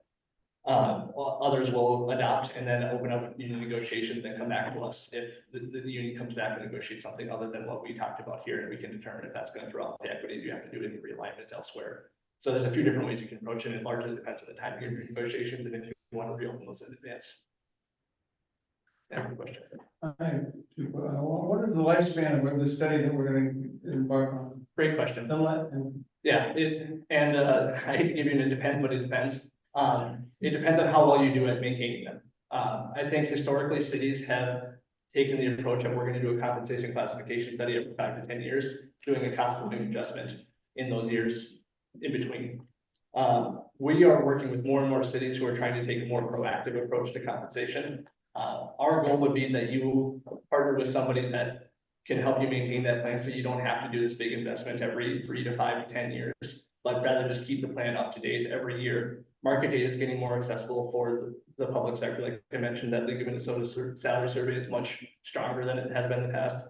Speaker 7: Others will adopt and then open up union negotiations and come back to us if the union comes back and negotiates something other than what we talked about here, and we can determine if that's going to throw out the equity. You have to do any realignment elsewhere. So there's a few different ways you can approach it. It largely depends on the timing of your negotiations and if you want to reopen those in advance. Yeah, good question.
Speaker 6: What is the lifespan of this study that we're gonna embark on?
Speaker 7: Great question. Yeah, I hate to give you an independent, but it depends. It depends on how well you do at maintaining them. I think historically cities have taken the approach of we're going to do a compensation classification study every 5 to 10 years, doing a cost of living adjustment in those years in between. We are working with more and more cities who are trying to take a more proactive approach to compensation. Our goal would be that you partner with somebody that can help you maintain that plan, so you don't have to do this big investment every 3 to 5 to 10 years, but rather just keep the plan up to date every year. Market data is getting more accessible for the public sector. Like I mentioned, that League of Minnesota salary survey is much stronger than it has been in the past.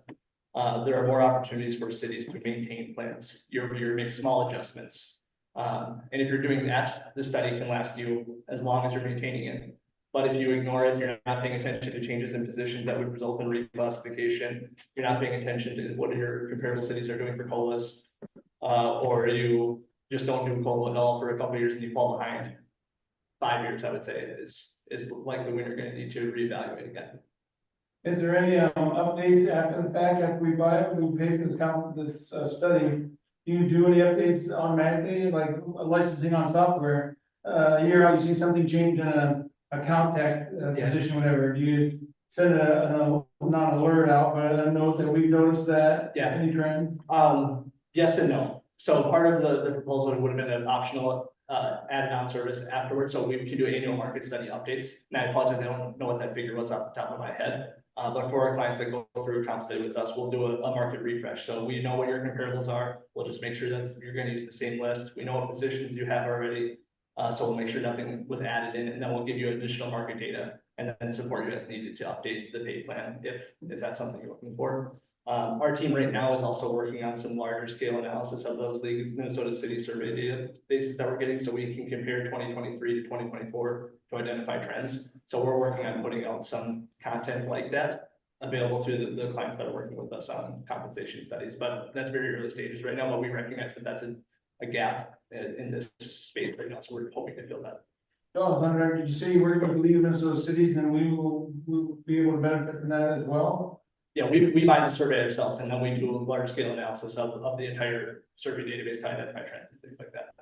Speaker 7: there are more opportunities for cities to maintain plans year over year, make small adjustments. And if you're doing that, the study can last you as long as you're maintaining it. But if you ignore it, you're not paying attention to changes in positions that would result in reclassification. You're not paying attention to what your comparable cities are doing for COLAs. Or you just don't do COLA at all for a couple of years and you fall behind. 5 years, I would say, is likely when you're gonna need to reevaluate again.
Speaker 6: Is there any updates after the fact, after we pay for this study? Do you do any updates automatically, like licensing on software? A year out, you see something change in a account tech position, whatever, do you send not an alert out, but a note that we've noticed that?
Speaker 7: Yeah.
Speaker 6: Any trend?
Speaker 7: Yes and no. So part of the proposal would have been an optional added on service afterwards, so we can do annual market study updates. And I apologize, I don't know what that figure was off the top of my head. But for our clients that go through account study with us, we'll do a market refresh. So we know what your comparables are. We'll just make sure that you're gonna use the same list. We know what positions you have already. So we'll make sure nothing was added in, and then we'll give you additional market data and then support you as needed to update the pay plan if that's something you're looking for. Our team right now is also working on some larger scale analysis of those League of Minnesota City survey databases that we're getting, so we can compare 2023 to 2024 to identify trends. So we're working on putting out some content like that available to the clients that are working with us on compensation studies, but that's very early stages right now, but we recognize that that's a gap in this space right now, so we're hoping to fill that.
Speaker 6: Oh, Hunter, did you say you work with the League of Minnesota Cities, and we will be able to benefit from that as well?
Speaker 7: Yeah, we buy the survey ourselves, and then we do a large scale analysis of the entire survey database to identify trends and things like that.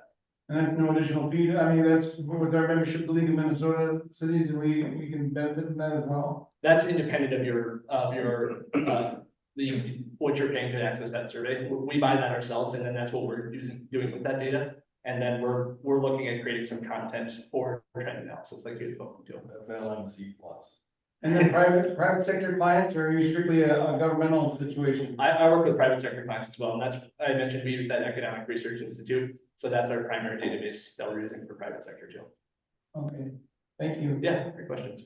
Speaker 6: And then no additional fee, I mean, that's with our membership, the League of Minnesota Cities, and we can benefit from that as well.
Speaker 7: That's independent of your what you're paying to access that survey. We buy that ourselves, and then that's what we're doing with that data. And then we're looking at creating some content for trend analysis like you're spoken to.
Speaker 3: That's LMC plus.
Speaker 6: And then private sector clients, or are you strictly a governmental situation?
Speaker 7: I work with private sector clients as well, and that's, I mentioned we use that Economic Research Institute, so that's our primary database that we're using for private sector too.
Speaker 6: Okay, thank you.
Speaker 7: Yeah, great questions.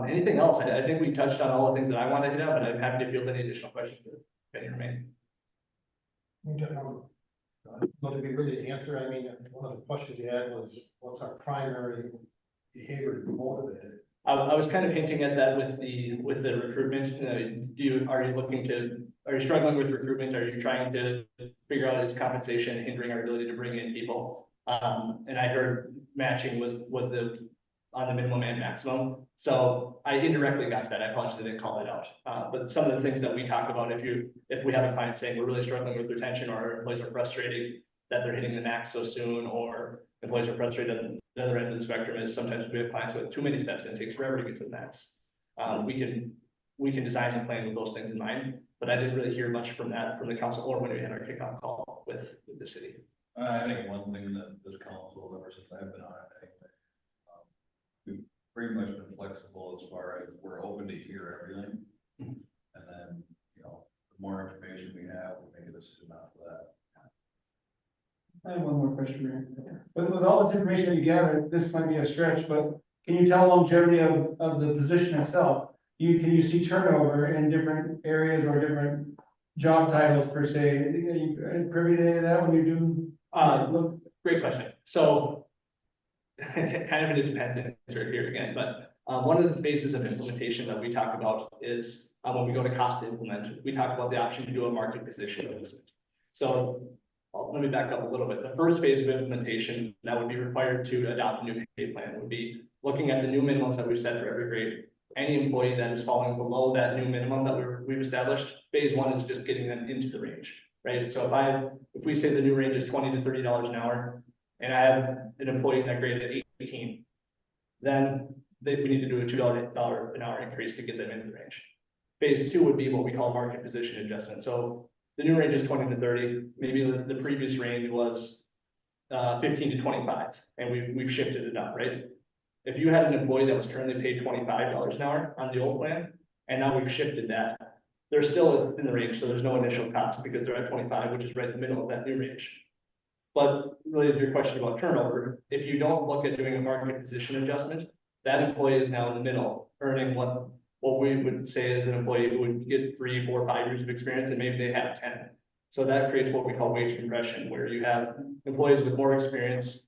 Speaker 7: Anything else? I think we touched on all the things that I wanted to hit on, but I'm happy to field any additional questions if any remain.
Speaker 1: But to be really to answer, I mean, one of the questions you had was, what's our primary behavior to motivate it?
Speaker 7: I was kind of hinting at that with the recruitment. Are you struggling with recruitment? Are you trying to figure out is compensation hindering our ability to bring in people? And I heard matching was on the minimum and maximum. So I indirectly got to that. I apologize, I didn't call it out. But some of the things that we talk about, if we have a client saying we're really struggling with retention, or our employees are frustrated that they're hitting the max so soon, or employees are frustrated at the other end of the spectrum is sometimes we have clients with too many steps and it takes forever to get to the max. We can design the plan with those things in mind, but I didn't really hear much from the council or when we had our kickoff call with the city.
Speaker 3: I think one thing that this council, ever since I've been on it, I think we've pretty much been flexible as far as we're open to hear everything.
Speaker 7: Mhm.
Speaker 3: And then, the more information we have, we'll make a decision after that.
Speaker 6: I have one more question, Mayor. With all this information that you gathered, this might be a stretch, but can you tell longevity of the position itself? Can you see turnover in different areas or different job titles per se? Are you privy to that when you do? Look?
Speaker 7: Great question. So kind of an independent answer here again, but one of the phases of implementation that we talk about is when we go to cost to implement, we talk about the option to do a market position adjustment. So let me back up a little bit. The first phase of implementation that would be required to adopt a new pay plan would be looking at the new minimums that we've set for every grade. Any employee that is falling below that new minimum that we've established, phase one is just getting them into the range, right? So if we say the new range is $20 to $30 an hour, and I have an employee in that grade at 18, then we need to do a $2 an hour increase to get them into the range. Phase two would be what we call market position adjustment. So the new range is 20 to 30. Maybe the previous range was 15 to 25, and we've shifted it up, right? If you had an employee that was currently paid $25 an hour on the old plan, and now we've shifted that, they're still in the range, so there's no initial cost because they're at 25, which is right in the middle of that new range. But really, to your question about turnover, if you don't look at doing a market position adjustment, that employee is now in the middle, earning what what we would say is an employee who would get 3, 4, 5 years of experience, and maybe they have 10. So that creates what we call wage compression, where you have employees with more experience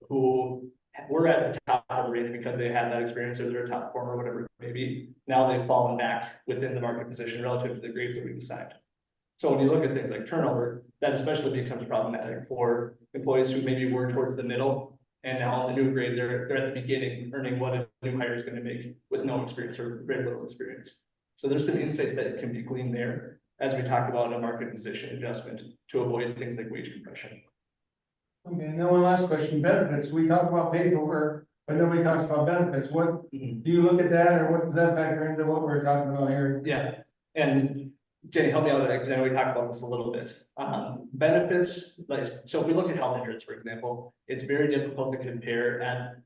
Speaker 7: who were at the top of the range because they had that experience, or they're a top performer, whatever it may be. Now they've fallen back within the market position relative to the grades that we've assigned. So when you look at things like turnover, that especially becomes problematic for employees who maybe were towards the middle, and now in the new grade, they're at the beginning, earning what a new hire is going to make with no experience or very little experience. So there's some insights that can be gleaned there as we talk about a market position adjustment to avoid things like wage compression.
Speaker 6: Okay, and then one last question, benefits, we talk about pay for work, but nobody talks about benefits, what, do you look at that, or what does that factor into what we're talking about here?
Speaker 7: Yeah, and Jenny, help me out with that, because I know we talked about this a little bit. Benefits, like, so if we look at health insurance, for example, it's very difficult to compare at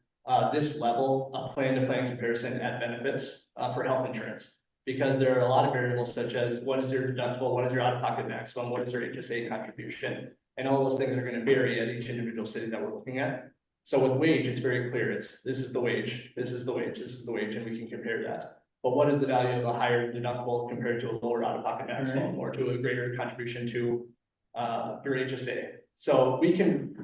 Speaker 7: this level, a plan-to-plan comparison at benefits for health insurance. Because there are a lot of variables such as what is your deductible, what is your out-of-pocket maximum, what is your HSA contribution, and all those things are going to vary at each individual city that we're looking at. So with wage, it's very clear, this is the wage, this is the wage, this is the wage, and we can compare that. But what is the value of a higher deductible compared to a lower out-of-pocket maximum, or to a greater contribution to your HSA? So we can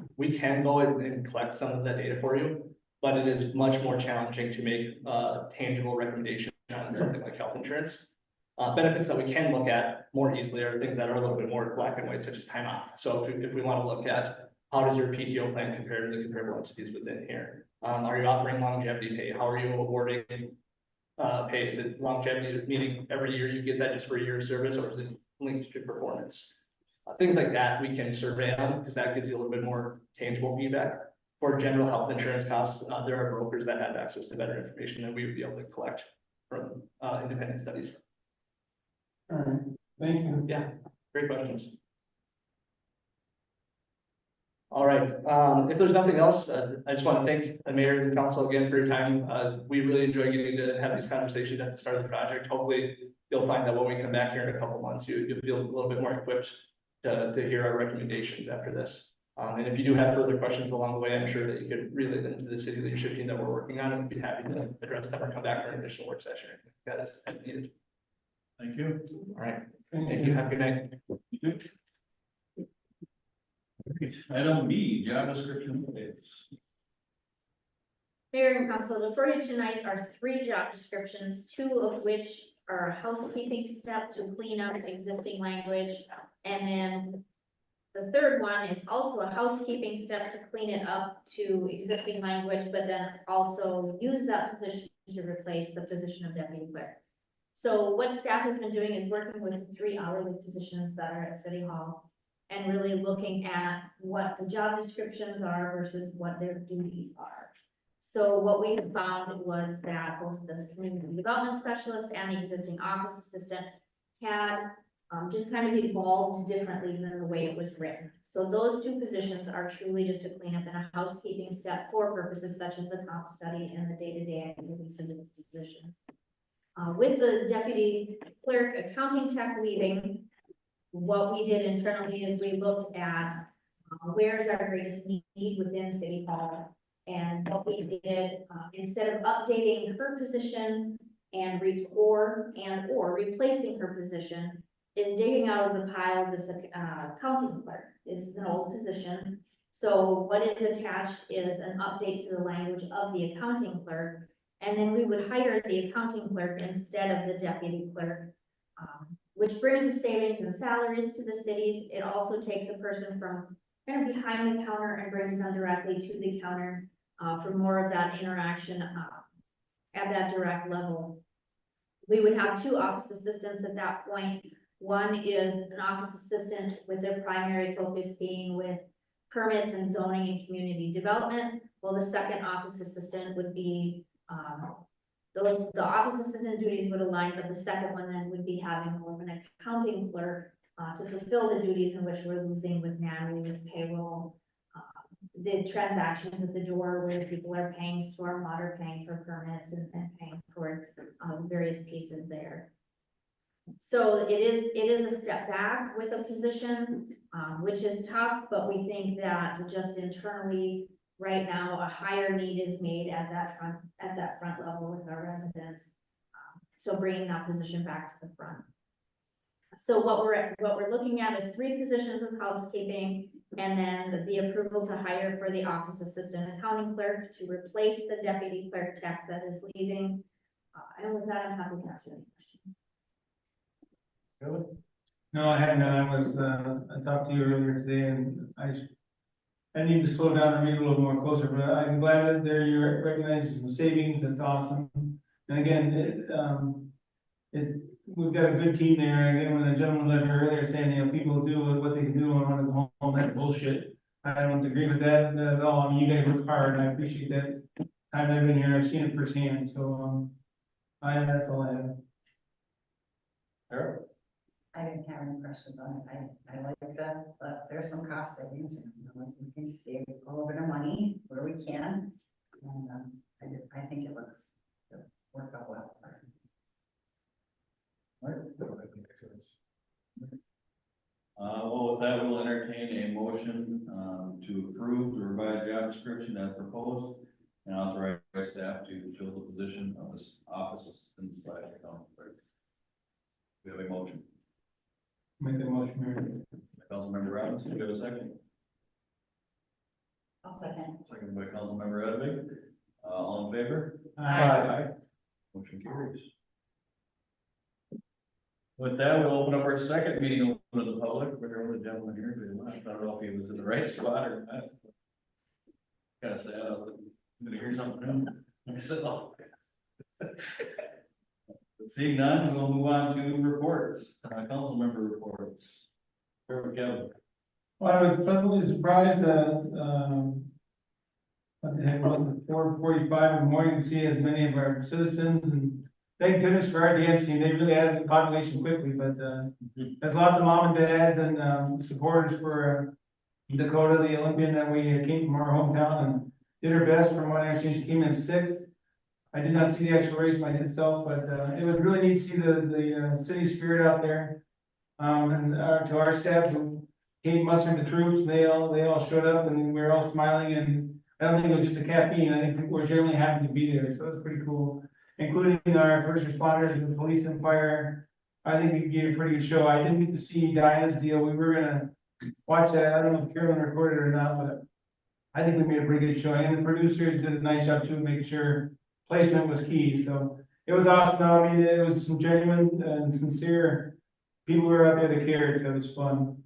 Speaker 7: go and collect some of that data for you, but it is much more challenging to make a tangible recommendation on something like health insurance. Benefits that we can look at more easily are things that are a little bit more black and white, such as time off. So if we want to look at how does your PTO plan compare to the comparable entities within here? Are you offering longevity pay? How are you awarding pay? Is it longevity, meaning every year you get that just for a year of service, or is it linked to performance? Things like that we can survey on, because that gives you a little bit more tangible feedback. For general health insurance costs, there are brokers that have access to better information than we would be able to collect from independent studies.
Speaker 6: All right, thank you.
Speaker 7: Yeah, great questions. All right, if there's nothing else, I just want to thank the mayor and the council again for your time. We really enjoy getting to have these conversations at the start of the project. Hopefully, you'll find that when we come back here in a couple months, you'll feel a little bit more equipped to hear our recommendations after this. And if you do have further questions along the way, I'm sure that you could relay them to the city leadership team that we're working on, and we'd be happy to address them or come back for an additional work session if that is needed.
Speaker 3: Thank you.
Speaker 7: All right, thank you. Have a good night.
Speaker 3: Item B, job description updates.
Speaker 2: Mayor and council, before you tonight are 3 job descriptions, 2 of which are a housekeeping step to clean up existing language. And then the third one is also a housekeeping step to clean it up to existing language, but then also use that position to replace the position of deputy clerk. So what staff has been doing is working with 3 hourly positions that are at City Hall and really looking at what the job descriptions are versus what their duties are. So what we have found was that both the community development specialist and the existing office assistant had just kind of evolved differently than the way it was written. So those 2 positions are truly just to clean up in a housekeeping step for purposes such as the comp study and the day-to-day activities of those positions. With the deputy clerk accounting tech leaving, what we did internally is we looked at where is our greatest need within City Hall. And what we did, instead of updating her position and or replacing her position, is digging out of the pile this accounting clerk. This is an old position. So what is attached is an update to the language of the accounting clerk. And then we would hire the accounting clerk instead of the deputy clerk, which brings the savings in salaries to the cities. It also takes a person from kind of behind the counter and brings them directly to the counter for more of that interaction at that direct level. We would have 2 office assistants at that point. One is an office assistant with their primary focus being with permits and zoning and community development, while the second office assistant would be the office assistant duties would align, but the second one then would be having more of an accounting clerk to fulfill the duties in which we're losing with Natalie, with payroll, the transactions at the door where people are paying stormwater, paying for permits, and paying for various pieces there. So it is a step back with a position, which is tough, but we think that just internally right now, a higher need is made at that front level with our residents. So bringing that position back to the front. So what we're looking at is 3 positions of housekeeping, and then the approval to hire for the office assistant accounting clerk to replace the deputy clerk tech that is leaving. And with that, I'm happy to answer any questions.
Speaker 6: No, I haven't, I talked to you earlier today and I need to slow down and read a little more closer, but I'm glad that there you recognize some savings, that's awesome. And again, we've got a good team there, and again, when the gentleman left earlier saying, you know, people do what they can do and want to go home, that's bullshit. I don't agree with that at all, I mean, you guys work hard, and I appreciate that. Time I've been here, I've seen it firsthand, so, that's all I have.
Speaker 3: Eric?
Speaker 8: I didn't have any questions on it. I like that, but there's some cost savings, and we can save a little bit of money where we can. And, I think it looks, it'll work out well.
Speaker 3: Well, with that, we'll entertain a motion, to approve the revised job description as proposed and authorize staff to fill the position of this office assistant / accounting clerk. We have a motion.
Speaker 6: Make the motion, Mayor.
Speaker 3: Councilmember Robinson, do we have a second?
Speaker 8: I'll second.
Speaker 3: Second by Councilmember Edvig. All in favor?
Speaker 6: Aye.
Speaker 3: Motion carries. With that, we'll open up our second meeting open to the public. We're the only gentleman here who left. I don't know if he was in the right spot or not. Kind of sad. I was gonna hear something new. I said, oh. Seeing none, we'll move on to reports, council member reports. Kevin.
Speaker 6: Well, I was pleasantly surprised what the heck was it, 4:45 in the morning, to see as many of our citizens, and thank goodness for our dance team, they really added to the population quickly, but, there's lots of mom and dads and, supporters for Dakota, the Olympian, that we came from our hometown and did her best. From what I understand, she came in 6th. I did not see the actual race myself, but, it was really neat to see the city spirit out there. And, to our staff who came mustering the troops, they all showed up and we were all smiling, and I don't think it was just a caffeine, I think people were generally happy to be there, so it was pretty cool. Including our first responders, the police and fire. I think we gave a pretty good show. I didn't get to see Diana's deal. We were gonna watch that. I don't know if Carolyn recorded it or not, but I think we made a pretty good showing, and the producers did a nice job too, making sure placement was key, so it was awesome. I mean, it was some genuine and sincere people who were out there that cared, so it was fun.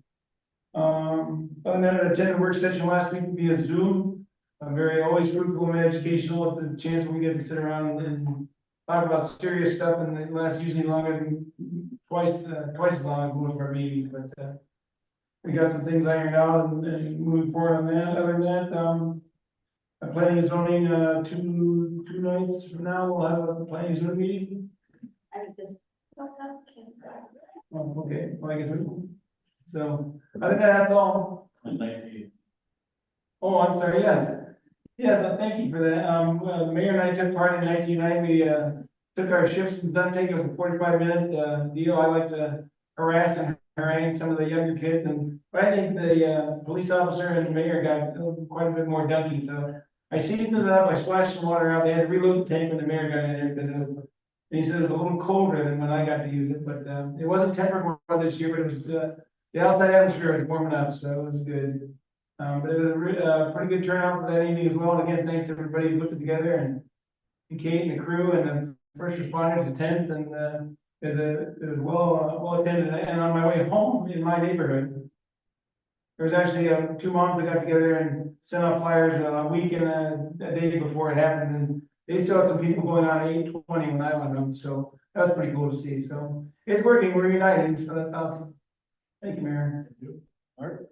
Speaker 6: Other than that, I attended a work session last week via Zoom. Very always fruitful and educational. It's a chance where we get to sit around and talk about serious stuff, and it lasts usually longer than twice as long as most of our meetings, but, we got some things ironed out and moving forward on that. Other than that, I'm planning and zoning, two nights from now, we'll have a planning and zoning meeting.
Speaker 2: I think this.
Speaker 6: Oh, okay, well, I guess so, other than that, that's all.
Speaker 3: And thank you.
Speaker 6: Oh, I'm sorry, yes. Yes, thank you for that. The mayor and I took part in 1990. We, took our shifts and done take a 45-minute, deal. I like to harass and harangue some of the younger kids, but I think the, police officer and the mayor got quite a bit more dunking, so I seasoned it up, I splashed some water out. They had to reload the tank when the mayor got in there, because he said it was a little colder than when I got to use it, but, it wasn't tempered well this year, but it was, the outside atmosphere was warm enough, so it was good. But it was a pretty good turnout for that evening as well. And again, thanks to everybody who puts it together, and Kate and the crew and the first responders, the tents, and it was well attended. And on my way home in my neighborhood, there was actually 2 moms that got together and sent out flyers a week and a day before it happened, and they still had some people going on 8:20 when I went home. So that was pretty cool to see. So it's working. We're united. So that's awesome. Thank you, Mayor.
Speaker 1: Thank you. Art?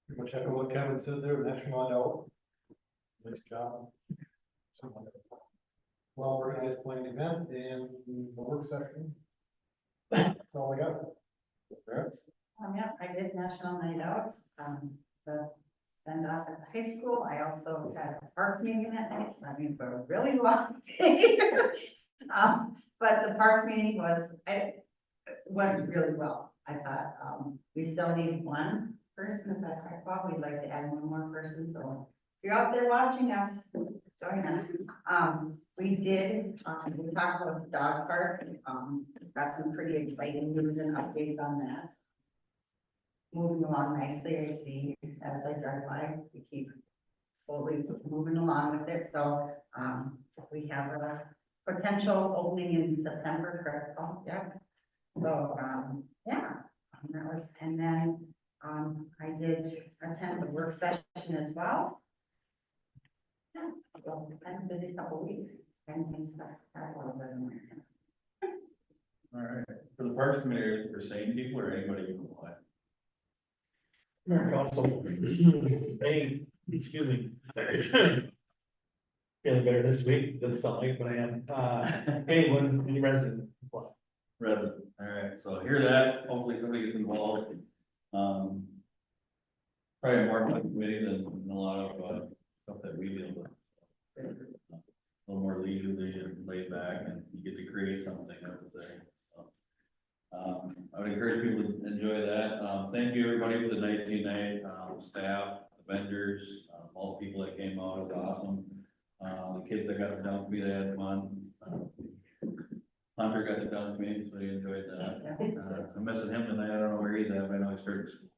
Speaker 1: Pretty much echo what Kevin said there, National Night Out. Nice job. Well organized planning event and the work session. That's all I got.
Speaker 8: Yeah, I did National Night Out, the send off at the high school. I also had a parks meeting that night, so I mean, for a really long day. But the parks meeting went really well. I thought, we still need one person, is that correct, Bob? We'd like to add one more person, so if you're out there watching us, join us. We did, we talked about the dog park, got some pretty exciting news and updates on that. Moving along nicely, I see, as I drive by, we keep slowly moving along with it, so, we have a potential opening in September, correct? Oh, yeah. So, yeah, that was, and then, I did attend the work session as well. Yeah, well, I've been busy a couple weeks, and things like that, a little bit in there.
Speaker 3: All right, for the Parks Committee, for sane people or anybody who can apply?
Speaker 5: Also, hey, excuse me. Feeling better this week, doesn't sound like it, but I am, anyone, any resident.
Speaker 3: Resident, all right, so hear that, hopefully somebody gets involved. Probably more fun committee than a lot of, stuff that we deal with. A little more leisurely and laid back, and you get to create something, I would say. So, I would encourage people to enjoy that. Thank you, everybody, for the night, staff, the vendors, all the people that came out, it was awesome. The kids that got to dunk me, they had fun. Hunter got to dunk me, so he enjoyed that. I'm missing him tonight, I don't know where he's at, but I know he started school.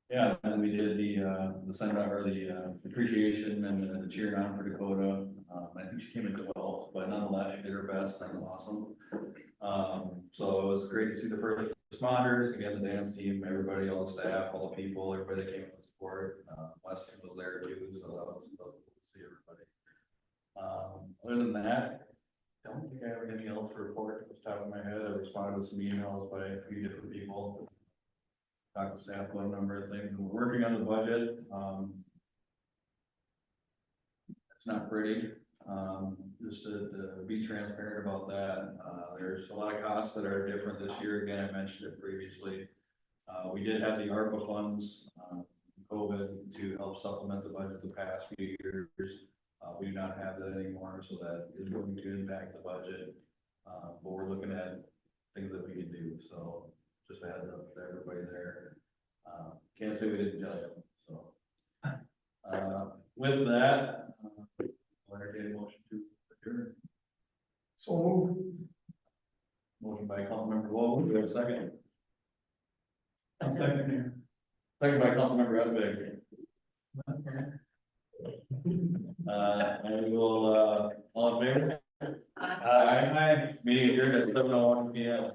Speaker 3: Yeah, and we did the send out, or the appreciation and the cheering on for Dakota. I think she came in 12th, but nonetheless, she did her best, that's awesome. So it was great to see the first responders, again, the dance team, everybody, all the staff, all the people, everybody that came to support. Weston was there too, so that was cool to see everybody. Other than that, I don't think I have anything else to report off the top of my head. I responded to some emails by a few different people. Talked to staff about a number of things. We're working on the budget. It's not pretty. Just to be transparent about that. There's a lot of costs that are different this year. Again, I mentioned it previously. We did have the ARPA funds, COVID, to help supplement the budget the past few years. We do not have that anymore, so that is going to impact the budget. But we're looking at things that we can do, so just a heads up to everybody there. Can't say we didn't tell you, so. With that, I'll entertain a motion to adjourn.
Speaker 1: So move.
Speaker 3: Motion by Councilmember Lowell, do we have a second?
Speaker 6: I'm second here.
Speaker 3: Second by Councilmember Edvig. And we will, all in favor? Aye. Meeting adjourned at 7:01 p.m.